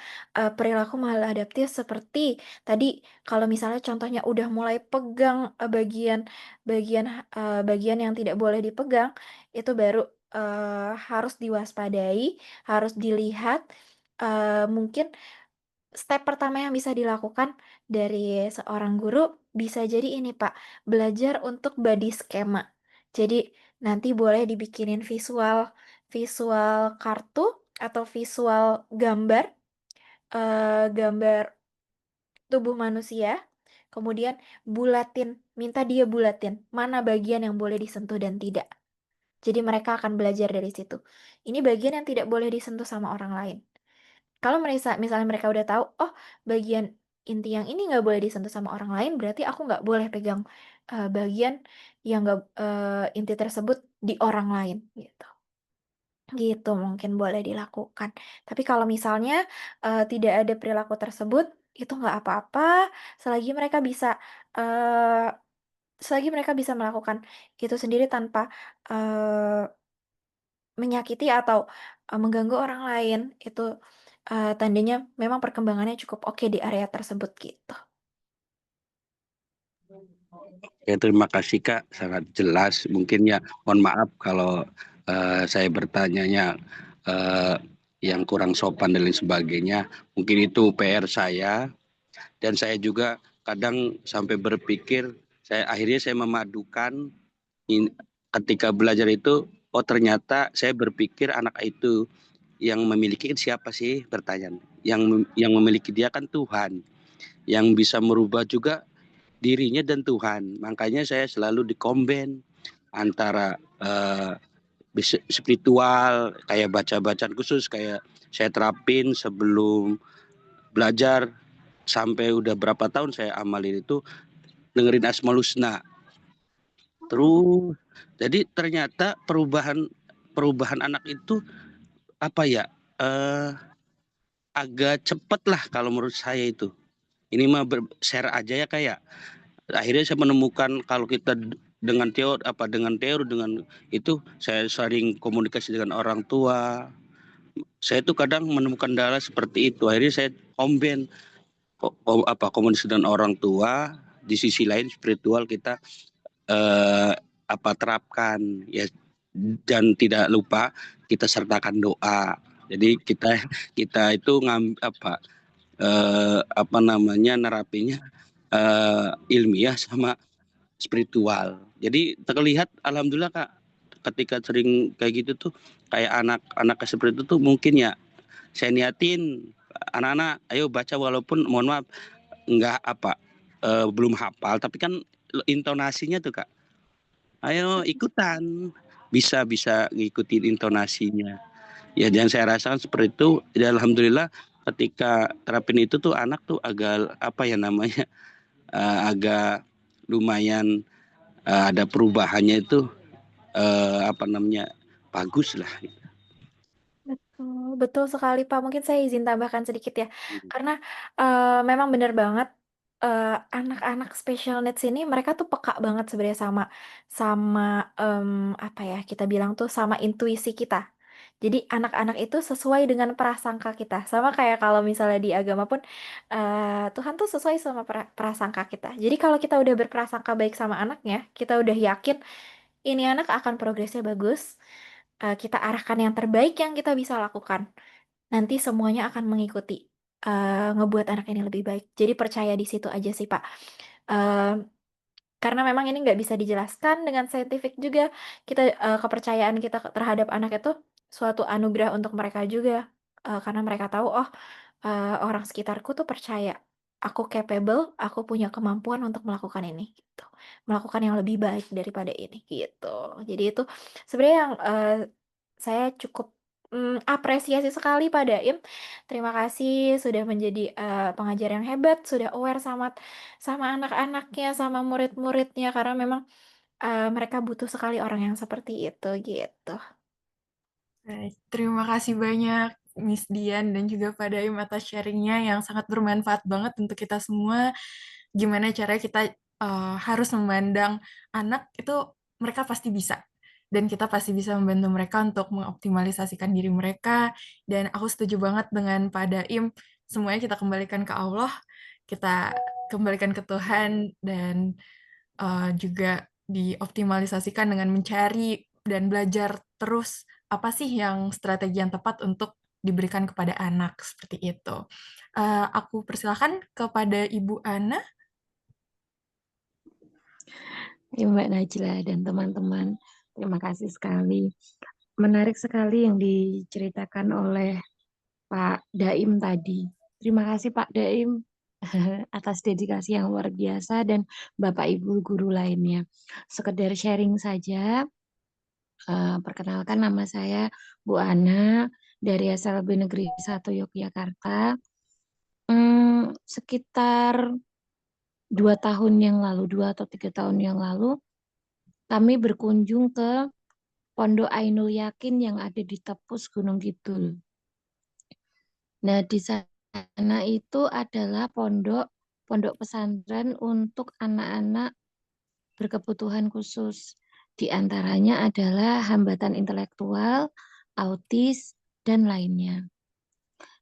A: perilaku maladaptif seperti tadi kalau misalnya contohnya udah mulai pegang, bagian bagian bagian yang tidak boleh dipegang, itu baru harus diwaspadai, harus dilihat, mungkin step pertama yang bisa dilakukan dari seorang guru bisa jadi ini, Pak, belajar untuk body skema. Jadi nanti boleh dibikinin visual visual kartu atau visual gambar, gambar tubuh manusia, kemudian minta dia bulatin, mana bagian yang boleh disentuh dan tidak. Jadi mereka akan belajar dari situ. Ini bagian yang tidak boleh disentuh sama orang lain. Kalau misalnya mereka udah tahu, oh bagian inti yang ini nggak boleh disentuh sama orang lain, berarti aku nggak boleh pegang bagian yang nggak inti tersebut di orang lain, gitu. Gitu mungkin boleh dilakukan. Tapi kalau misalnya tidak ada perilaku tersebut, itu nggak apa-apa, selagi mereka bisa eee, selagi mereka bisa melakukan itu sendiri tanpa menyakiti atau mengganggu orang lain, itu tandanya memang perkembangannya cukup oke di area tersebut, gitu.
D: Ya, terima kasih Kak, sangat jelas. Mungkin ya, mohon maaf kalau saya bertanyanya eh, yang kurang sopan dan lain sebagainya. Mungkin itu PR saya, dan saya juga kadang sampai berpikir, akhirnya saya memadukan ketika belajar itu, oh ternyata saya berpikir anak itu yang memiliki siapa sih, pertanyaan. Yang memiliki dia kan Tuhan, yang bisa merubah juga dirinya dan Tuhan. Makanya saya selalu dikomben antara spiritual, kayak baca-bacaan khusus, kayak saya terapin sebelum belajar sampai udah berapa tahun saya amalin itu, dengerin Asmaul Husna. Terus jadi ternyata perubahan anak itu apa ya, agak cepet lah kalau menurut saya itu. Ini mah share aja ya, kayak akhirnya saya menemukan kalau kita dengan teori itu, saya sering komunikasi dengan orang tua. Saya tuh kadang menemukan kendala seperti itu. Akhirnya saya komunikasi dengan orang tua. Di sisi lain spiritual kita eh, terapkan ya, dan tidak lupa kita sertakan doa. Jadi kita kita itu nerapinya ilmiah sama spiritual. Jadi terlihat alhamdulillah Kak, ketika sering kayak gitu tuh, kayak anak-anak seperti itu tuh, mungkin ya saya niatin anak-anak ayo baca, walaupun mohon maaf nggak belum hafal, tapi kan intonasinya tuh Kak, ayo ikutan, bisa bisa ngikutin intonasinya. Ya, dan saya rasakan seperti itu. Ya, alhamdulillah ketika terapin itu tuh anak tuh agak agak lumayan ada perubahannya itu, bagus lah.
A: Betul, betul sekali, Pak. Mungkin saya izin tambahkan sedikit ya, karena memang benar banget, anak-anak special needs ini mereka tuh peka banget sebenarnya sama sama, apa ya, kita bilang tuh sama intuisi kita. Jadi anak-anak itu sesuai dengan prasangka kita, sama kayak kalau misalnya di agama pun, Tuhan tuh sesuai sama prasangka kita. Jadi kalau kita udah berprasangka baik sama anaknya, kita udah yakin ini anak akan progresnya bagus, kita arahkan yang terbaik yang kita bisa lakukan. Nanti semuanya akan mengikuti, ngebuat anak ini lebih baik. Jadi percaya di situ aja sih, Pak. Eee, karena memang ini nggak bisa dijelaskan dengan saintifik juga. Kepercayaan kita terhadap anak itu suatu anugerah untuk mereka juga, karena mereka tahu, oh, orang sekitarku tuh percaya aku capable, aku punya kemampuan untuk melakukan ini, gitu. Melakukan yang lebih baik daripada ini, gitu. Jadi itu sebenarnya yang, saya cukup, apresiasi sekali pada Im. Terima kasih sudah menjadi, pengajar yang hebat, sudah aware sama sama anak-anaknya, sama murid-muridnya, karena memang, mereka butuh sekali orang yang seperti itu, gitu.
C: Baik, terima kasih banyak Miss Dian dan juga Pak Daim atas sharingnya yang sangat bermanfaat banget untuk kita semua. Gimana caranya kita harus memandang anak itu mereka pasti bisa. Dan kita pasti bisa membantu mereka untuk mengoptimalisasikan diri mereka. Dan aku setuju banget dengan Pak Daim, semuanya kita kembalikan ke Allah, kita kembalikan ke Tuhan, dan juga dioptimalisasikan dengan mencari dan belajar terus apa sih yang strategi yang tepat untuk diberikan kepada anak seperti itu. Aku persilahkan kepada Ibu Ana.
E: Ya, Mbak Najla dan teman-teman, terima kasih sekali. Menarik sekali yang diceritakan oleh Pak Daim tadi. Terima kasih Pak Daim atas dedikasi yang luar biasa dan Bapak Ibu guru lainnya. Sekedar sharing saja, perkenalkan nama saya Bu Ana dari SLB Negeri 1 Yogyakarta. Sekitar 2 tahun yang lalu, 2 atau 3 tahun yang lalu, kami berkunjung ke Pondok Ainul Yakin yang ada di Tepus Gunung Kidul. Nah, di sana itu adalah pondok pesantren untuk anak-anak berkebutuhan khusus. Di antaranya adalah hambatan intelektual, autis, dan lainnya.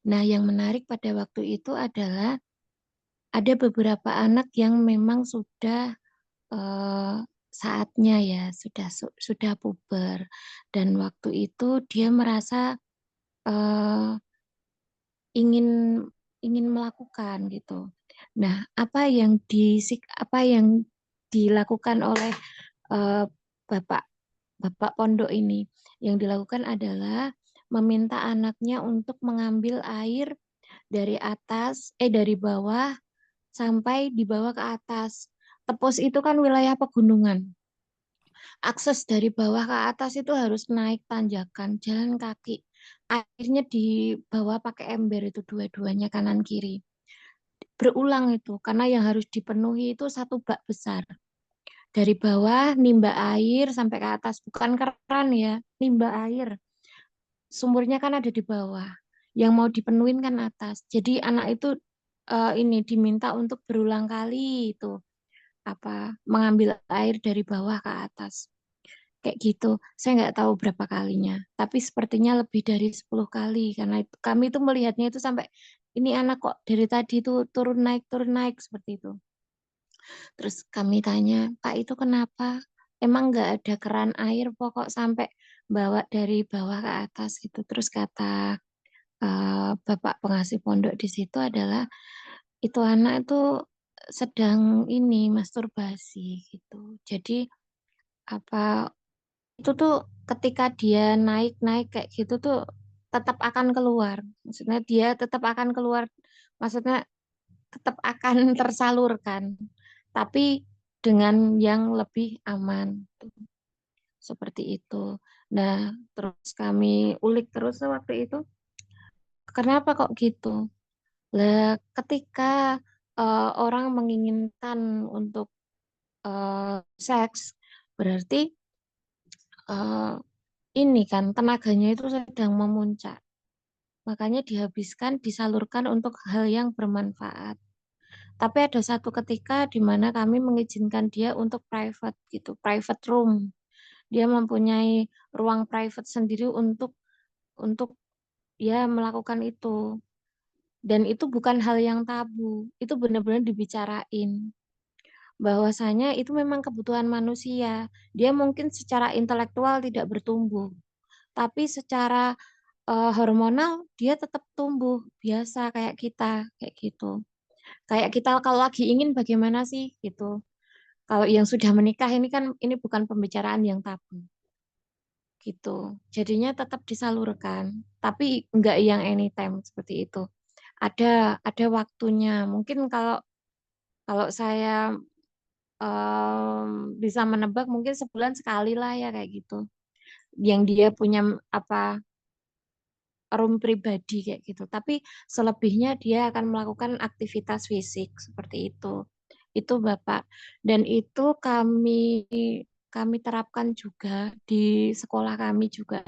E: Nah, yang menarik pada waktu itu adalah ada beberapa anak yang memang sudah saatnya ya, sudah puber. Dan waktu itu dia merasa ingin ingin melakukan gitu. Nah, apa yang dilakukan oleh eh, bapak bapak pondok ini? Yang dilakukan adalah meminta anaknya untuk mengambil air dari bawah sampai di bawah ke atas. Tepus itu kan wilayah pegunungan. Akses dari bawah ke atas itu harus naik tanjakan, jalan kaki. Akhirnya dibawa pakai ember itu dua-duanya kanan kiri. Berulang itu, karena yang harus dipenuhi itu satu bak besar. Dari bawah nimba air sampai ke atas, bukan keran ya, nimba air. Sumurnya kan ada di bawah. Yang mau dipenuhin kan atas. Jadi anak itu ini diminta untuk berulang kali itu mengambil air dari bawah ke atas. Kayak gitu. Saya nggak tahu berapa kalinya, tapi sepertinya lebih dari 10 kali karena kami itu melihatnya itu sampai ini anak kok dari tadi itu turun naik seperti itu. Terus kami tanya, Pak itu kenapa? Emang nggak ada keran air pokok sampai bawa dari bawah ke atas gitu. Terus kata Bapak pengasuh pondok di situ adalah itu anak itu sedang ini masturbasi gitu. Jadi apa itu tuh ketika dia naik-naik kayak gitu tuh tetap akan keluar. Maksudnya dia tetap akan keluar, maksudnya tetap akan tersalurkan, tapi dengan yang lebih aman. Seperti itu. Nah, terus kami ulik terus waktu itu, kenapa kok gitu? Lah, ketika orang menginginkan untuk seks, berarti eh, ini kan tenaganya itu sedang memuncak. Makanya dihabiskan, disalurkan untuk hal yang bermanfaat. Tapi ada satu ketika di mana kami mengizinkan dia untuk private gitu, private room. Dia mempunyai ruang private sendiri untuk dia melakukan itu. Dan itu bukan hal yang tabu, itu benar-benar dibicarain. Bahwasanya itu memang kebutuhan manusia. Dia mungkin secara intelektual tidak bertumbuh, tapi secara hormonal dia tetap tumbuh biasa kayak gitu. Kayak kita kalau lagi ingin bagaimana sih gitu. Kalau yang sudah menikah ini kan ini bukan pembicaraan yang tabu gitu. Jadinya tetap disalurkan, tapi enggak yang anytime seperti itu. Ada waktunya. Mungkin kalau kalau saya bisa menebak mungkin sebulan sekali lah ya kayak gitu. Yang dia punya apa room pribadi kayak gitu. Tapi selebihnya dia akan melakukan aktivitas fisik seperti itu. Itu Bapak. Dan itu kami terapkan juga di sekolah kami juga.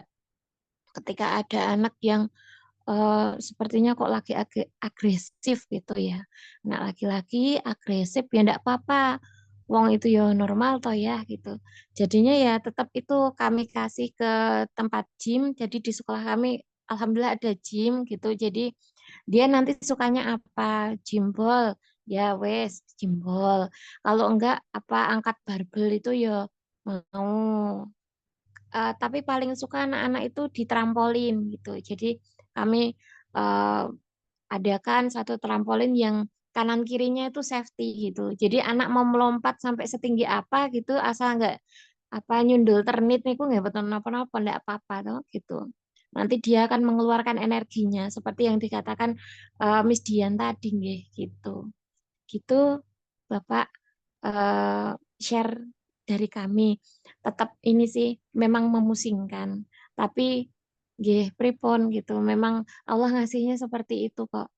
E: Ketika ada anak yang sepertinya kok lagi agresif gitu ya. Anak laki-laki agresif ya enggak apa-apa. Wong itu ya normal toh ya gitu. Jadinya ya tetap itu kami kasih ke tempat gym. Jadi di sekolah kami alhamdulillah ada gym gitu. Jadi dia nanti sukanya apa? Jimbol. Ya wes jimbol. Kalau enggak apa angkat barbel itu ya mau tapi paling suka anak-anak itu di trampolin gitu. Jadi kami eh, adakan satu trampolin yang kanan kirinya itu safety gitu. Jadi anak mau melompat sampai setinggi apa gitu, asal nggak apa nyundul ternit niku nggak betul napa-napa, nggak apa-apa toh gitu. Nanti dia akan mengeluarkan energinya seperti yang dikatakan Miss Dian tadi nggih gitu. Gitu Bapak eh, share dari kami. Tetap ini sih memang memusingkan, tapi nggih pripun gitu. Memang Allah ngasihnya seperti itu kok.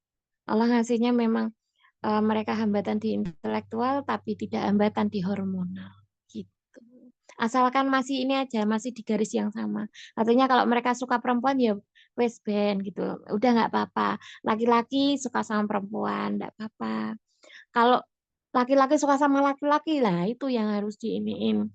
E: Allah ngasihnya memang mereka hambatan di intelektual tapi tidak hambatan di hormonal gitu. Asalkan masih ini aja, masih di garis yang sama. Artinya kalau mereka suka perempuan ya wes band gitu. Udah nggak apa-apa. Laki-laki suka sama perempuan, nggak apa-apa. Kalau laki-laki suka sama laki-laki lah itu yang harus diiniin.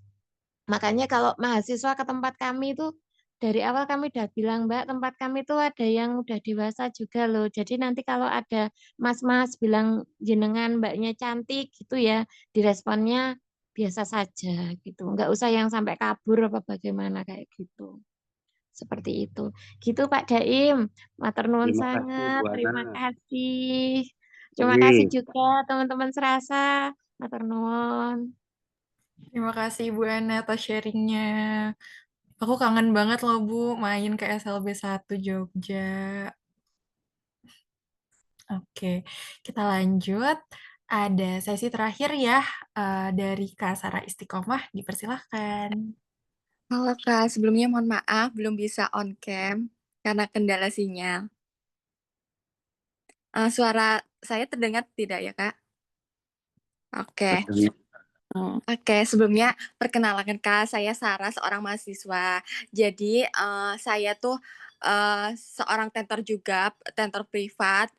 E: Makanya kalau mahasiswa ke tempat kami itu dari awal kami udah bilang, Mbak, tempat kami itu ada yang udah dewasa juga loh. Jadi nanti kalau ada mas-mas bilang jenengan mbaknya cantik gitu ya, diresponnya biasa saja gitu. Nggak usah yang sampai kabur apa bagaimana kayak gitu. Seperti itu. Gitu Pak Daim. Matur nuwun
D: Terima kasih
E: sangat.
D: Bu Ana.
E: Terima kasih. Terima kasih
D: Oke.
E: juga teman-teman serasa. Matur nuwun.
C: Terima kasih Bu Ana atas sharingnya. Aku kangen banget loh Bu main ke SLB 1 Jogja. Oke, kita lanjut. Ada sesi terakhir ya dari Kak Sarah Istiqomah. Dipersilahkan.
F: Halo Kak, sebelumnya mohon maaf belum bisa on cam karena kendala sinyal. Suara saya terdengar tidak ya Kak? Oke. Oke, sebelumnya perkenalkan Kak, saya Sarah, seorang mahasiswa. Jadi saya tuh seorang tentor juga, tentor privat,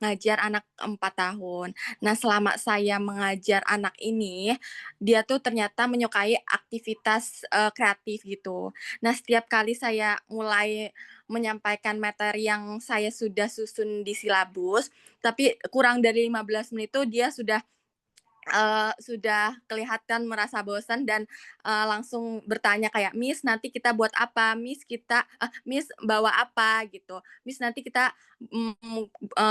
F: ngajar anak 4 tahun. Nah, selama saya mengajar anak ini, dia tuh ternyata menyukai aktivitas kreatif gitu. Nah, setiap kali saya mulai menyampaikan materi yang saya sudah susun di silabus, tapi kurang dari 15 menit itu dia sudah kelihatan merasa bosan dan langsung bertanya kayak, "Miss, nanti kita buat apa? Miss bawa apa?" gitu. "Miss, nanti kita,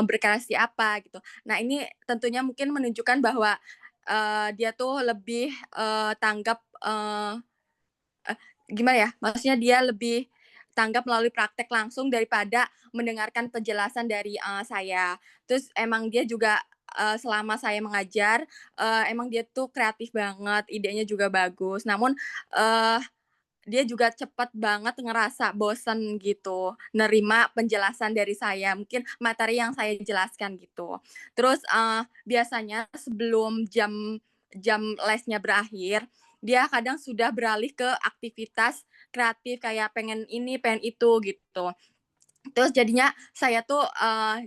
F: berkreasi apa?" gitu. Nah, ini tentunya mungkin menunjukkan bahwa dia tuh lebih tanggap, eh, gimana ya, maksudnya dia lebih tanggap melalui praktek langsung daripada mendengarkan penjelasan dari saya. Terus emang dia juga selama saya mengajar, emang dia tuh kreatif banget, idenya juga bagus. Namun eh, dia juga cepat banget ngerasa bosen gitu, nerima penjelasan dari saya, mungkin materi yang saya jelaskan gitu. Terus biasanya sebelum jam jam lesnya berakhir, dia kadang sudah beralih ke aktivitas kreatif kayak pengen ini, pengen itu gitu. Terus jadinya saya tuh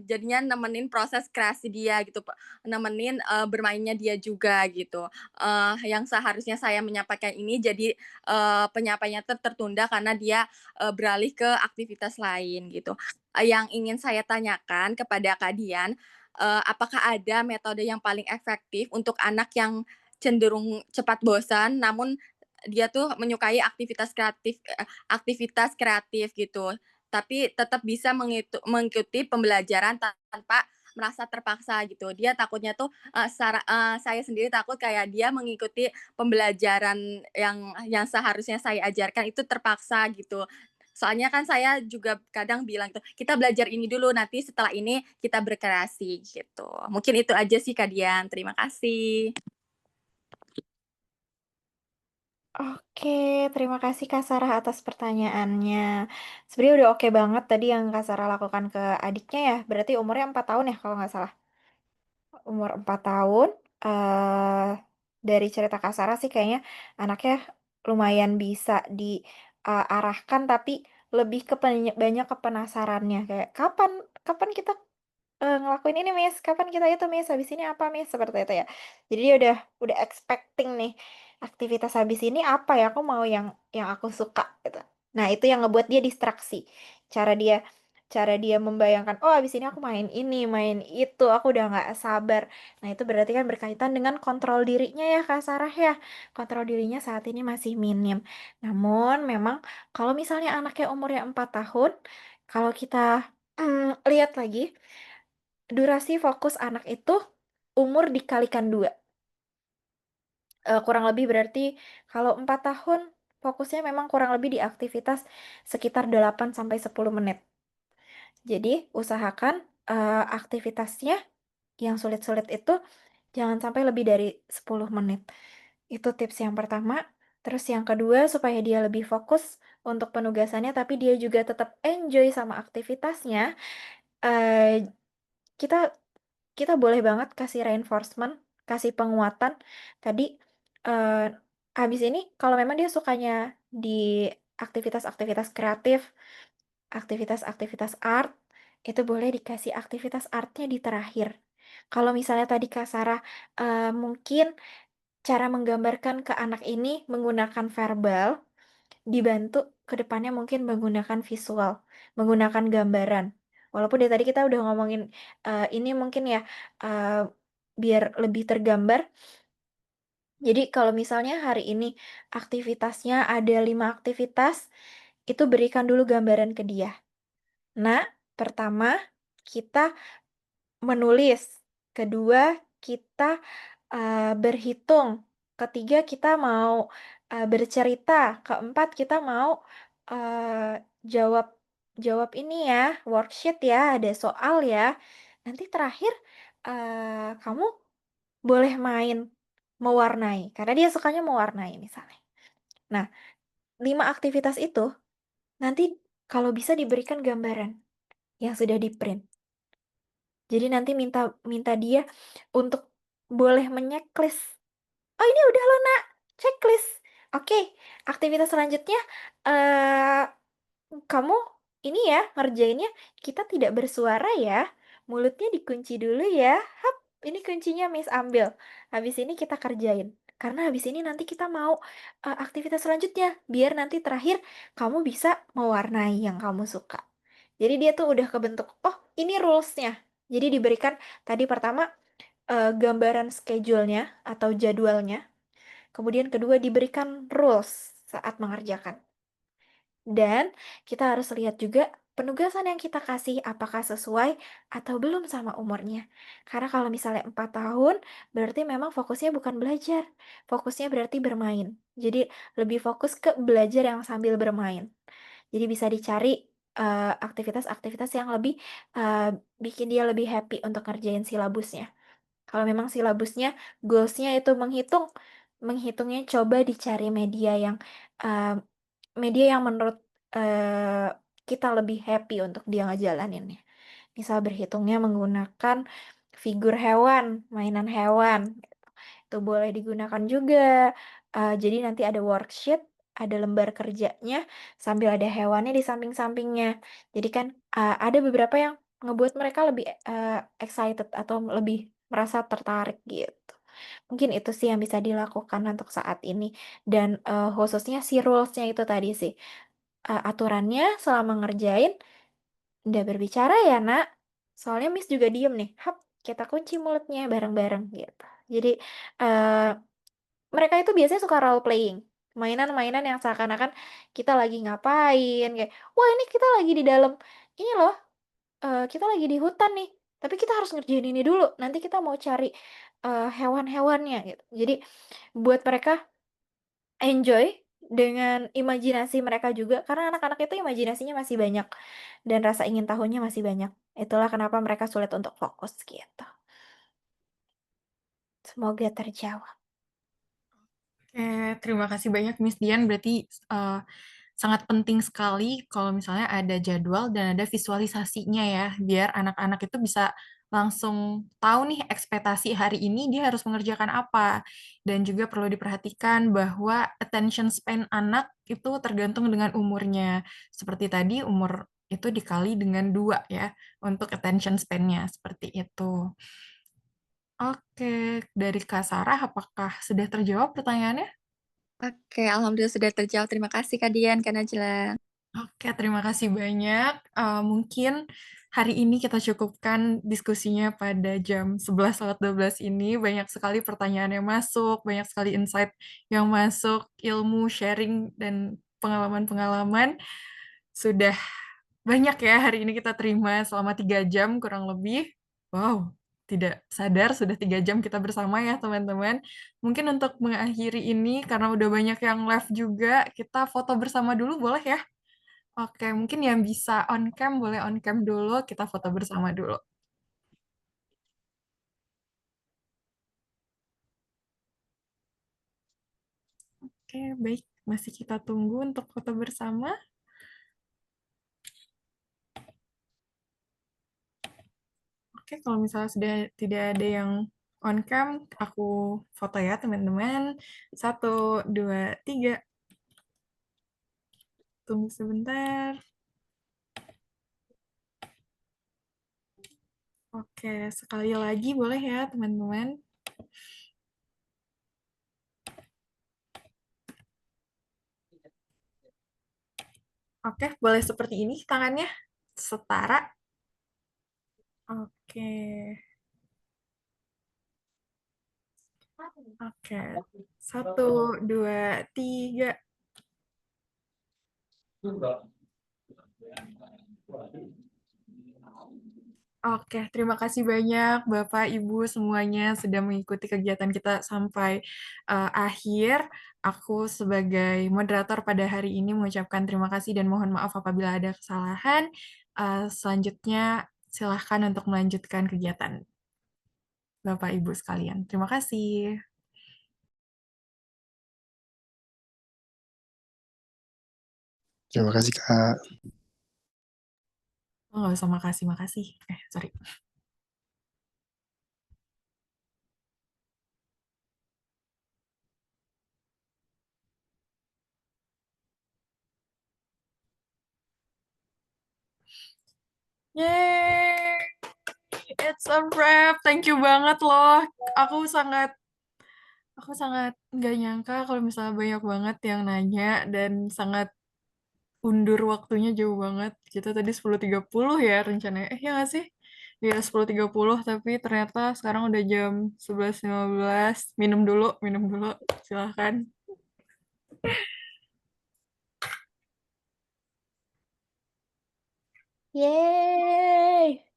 F: jadinya nemenin proses kreasi dia gitu, nemenin bermainnya dia juga gitu. Yang seharusnya saya menyampaikan ini jadi penyampaiannya tertunda karena dia beralih ke aktivitas lain gitu. Yang ingin saya tanyakan kepada Kak Dian, apakah ada metode yang paling efektif untuk anak yang cenderung cepat bosan namun dia tuh menyukai aktivitas kreatif gitu, tapi tetap bisa mengikuti pembelajaran tanpa merasa terpaksa gitu. Dia takutnya tuh, saya sendiri takut kayak dia mengikuti pembelajaran yang seharusnya saya ajarkan itu terpaksa gitu. Soalnya kan saya juga kadang bilang tuh, "Kita belajar ini dulu, nanti setelah ini kita berkreasi," gitu. Mungkin itu aja sih Kak Dian, terima kasih.
A: Oke, terima kasih Kak Sarah atas pertanyaannya. Sebenarnya udah oke banget tadi yang Kak Sarah lakukan ke adiknya ya. Berarti umurnya 4 tahun ya kalau nggak salah. Umur 4 tahun, dari cerita Kak Sarah sih kayaknya anaknya lumayan bisa diarahkan tapi lebih ke banyak ke penasarannya kayak, "Kapan kapan kita ngelakuin ini, Miss, kapan kita itu, Miss, habis ini apa, Miss?" Seperti itu ya. Jadi dia udah expecting nih, aktivitas habis ini apa ya, aku mau yang aku suka gitu. Nah, itu yang ngebuat dia distraksi. Cara dia cara dia membayangkan, "Oh, habis ini aku main ini, main itu, aku udah nggak sabar." Nah, itu berarti kan berkaitan dengan kontrol dirinya ya, Kak Sarah ya. Kontrol dirinya saat ini masih minim. Namun memang kalau misalnya anaknya umurnya 4 tahun, kalau kita lihat lagi, durasi fokus anak itu umur dikalikan 2. Kurang lebih berarti kalau 4 tahun, fokusnya memang kurang lebih di aktivitas sekitar 8 sampai 10 menit. Jadi usahakan, aktivitasnya yang sulit-sulit itu jangan sampai lebih dari 10 menit. Itu tips yang pertama. Terus yang kedua, supaya dia lebih fokus untuk penugasannya, tapi dia juga tetap enjoy sama aktivitasnya, eee, kita kita boleh banget kasih reinforcement, kasih penguatan. Tadi, eee, habis ini kalau memang dia sukanya di aktivitas-aktivitas kreatif, aktivitas-aktivitas art, itu boleh dikasih aktivitas artnya di terakhir. Kalau misalnya tadi Kak Sarah, mungkin cara menggambarkan ke anak ini menggunakan verbal, dibantu ke depannya mungkin menggunakan visual, menggunakan gambaran. Walaupun dari tadi kita udah ngomongin, ini mungkin ya, eee, biar lebih tergambar. Jadi kalau misalnya hari ini aktivitasnya ada 5 aktivitas, itu berikan dulu gambaran ke dia. Nah, pertama kita menulis, kedua kita, berhitung, ketiga kita mau, bercerita, keempat kita mau, jawab jawab ini ya, worksheet ya, ada soal ya. Nanti terakhir, kamu boleh main mewarnai, karena dia sukanya mewarnai misalnya. Nah, 5 aktivitas itu nanti kalau bisa diberikan gambaran yang sudah di-print. Jadi nanti minta minta dia untuk boleh checklist. "Oh, ini udah loh, Nak, checklist. Oke, aktivitas selanjutnya, eee, kamu ini ya, ngerjainnya kita tidak bersuara ya, mulutnya dikunci dulu ya. Hap, ini kuncinya Miss ambil. Habis ini kita kerjain. Karena habis ini nanti kita mau, aktivitas selanjutnya, biar nanti terakhir kamu bisa mewarnai yang kamu suka." Jadi dia tuh udah kebentuk, "Oh, ini rules-nya." Jadi diberikan tadi pertama, gambaran schedule-nya atau jadwalnya, kemudian kedua diberikan rules saat mengerjakan. Dan kita harus lihat juga penugasan yang kita kasih apakah sesuai atau belum sama umurnya. Karena kalau misalnya 4 tahun, berarti memang fokusnya bukan belajar, fokusnya berarti bermain. Jadi lebih fokus ke belajar yang sambil bermain. Jadi bisa dicari, aktivitas-aktivitas yang lebih, bikin dia lebih happy untuk ngerjain silabusnya. Kalau memang silabusnya, goals-nya itu menghitungnya coba dicari eee, media yang menurut, eee, kita lebih happy untuk dia ngejalaninnya. Misal berhitungnya menggunakan figur hewan, mainan hewan, gitu. Itu boleh digunakan juga, jadi nanti ada worksheet, ada lembar kerjanya, sambil ada hewannya di samping-sampingnya. Jadi kan, ada beberapa yang ngebuat mereka lebih, excited atau lebih merasa tertarik gitu. Mungkin itu sih yang bisa dilakukan untuk saat ini dan, khususnya si rules-nya itu tadi sih, aturannya selama ngerjain, "Nggak berbicara ya, Nak, soalnya Miss juga diem nih, hap, kita kunci mulutnya bareng-bareng," gitu. Jadi, eee, mereka itu biasanya suka role playing, mainan-mainan yang seakan-akan kita lagi ngapain, kayak, "Wah, ini kita lagi di dalam ini loh, kita lagi di hutan nih, tapi kita harus ngerjain ini dulu, nanti kita mau cari, hewan-hewannya," gitu. Jadi buat mereka enjoy dengan imajinasi mereka juga, karena anak-anak itu imajinasinya masih banyak dan rasa ingin tahunya masih banyak. Itulah kenapa mereka sulit untuk fokus gitu. Semoga terjawab.
C: Oke, terima kasih banyak Miss Dian. Berarti sangat penting sekali kalau misalnya ada jadwal dan ada visualisasinya ya, biar anak-anak itu bisa langsung tahu nih ekspektasi hari ini dia harus mengerjakan apa. Dan juga perlu diperhatikan bahwa attention span anak itu tergantung dengan umurnya. Seperti tadi umur itu dikali dengan 2 ya, untuk attention span-nya, seperti itu. Oke, dari Kak Sarah, apakah sudah terjawab pertanyaannya?
F: Oke, alhamdulillah sudah terjawab. Terima kasih Kak Dian, Kak Najla.
C: Oke, terima kasih banyak. Mungkin hari ini kita cukupkan diskusinya pada jam 11:12 ini. Banyak sekali pertanyaan yang masuk, banyak sekali insight yang masuk, ilmu, sharing, dan pengalaman-pengalaman. Sudah banyak ya hari ini kita terima selama 3 jam kurang lebih. Wow, tidak sadar sudah 3 jam kita bersama ya teman-teman. Mungkin untuk mengakhiri ini, karena udah banyak yang live juga, kita foto bersama dulu boleh ya? Oke, mungkin yang bisa on cam boleh on cam dulu, kita foto bersama dulu. Oke, baik. Masih kita tunggu untuk foto bersama. Oke, kalau misalnya sudah tidak ada yang on cam, aku foto ya teman-teman. 1, 2, 3. Tunggu sebentar. Oke, sekali lagi boleh ya teman-teman. Oke, boleh seperti ini tangannya. Setara. Oke. Oke. 1, 2, 3. Oke, terima kasih banyak Bapak, Ibu semuanya sudah mengikuti kegiatan kita sampai akhir. Aku sebagai moderator pada hari ini mengucapkan terima kasih dan mohon maaf apabila ada kesalahan. Selanjutnya silahkan untuk melanjutkan kegiatan Bapak, Ibu sekalian. Terima kasih.
G: Terima kasih, Kak.
C: Oh, nggak usah makasih. Sorry. Yeay! It's a wrap. Thank you banget loh. Aku sangat nggak nyangka kalau misalnya banyak banget yang nanya dan sangat undur waktunya jauh banget. Kita tadi 10.30 ya rencananya. Ya nggak sih? Iya 10.30, tapi ternyata sekarang udah jam 11.15. Minum dulu. Silahkan.
A: Yeay!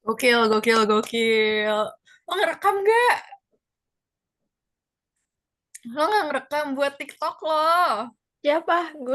C: Gokil. Lo ngerekam nggak? Lo nggak ngerekam buat TikTok lo?
A: Siapa? Gue.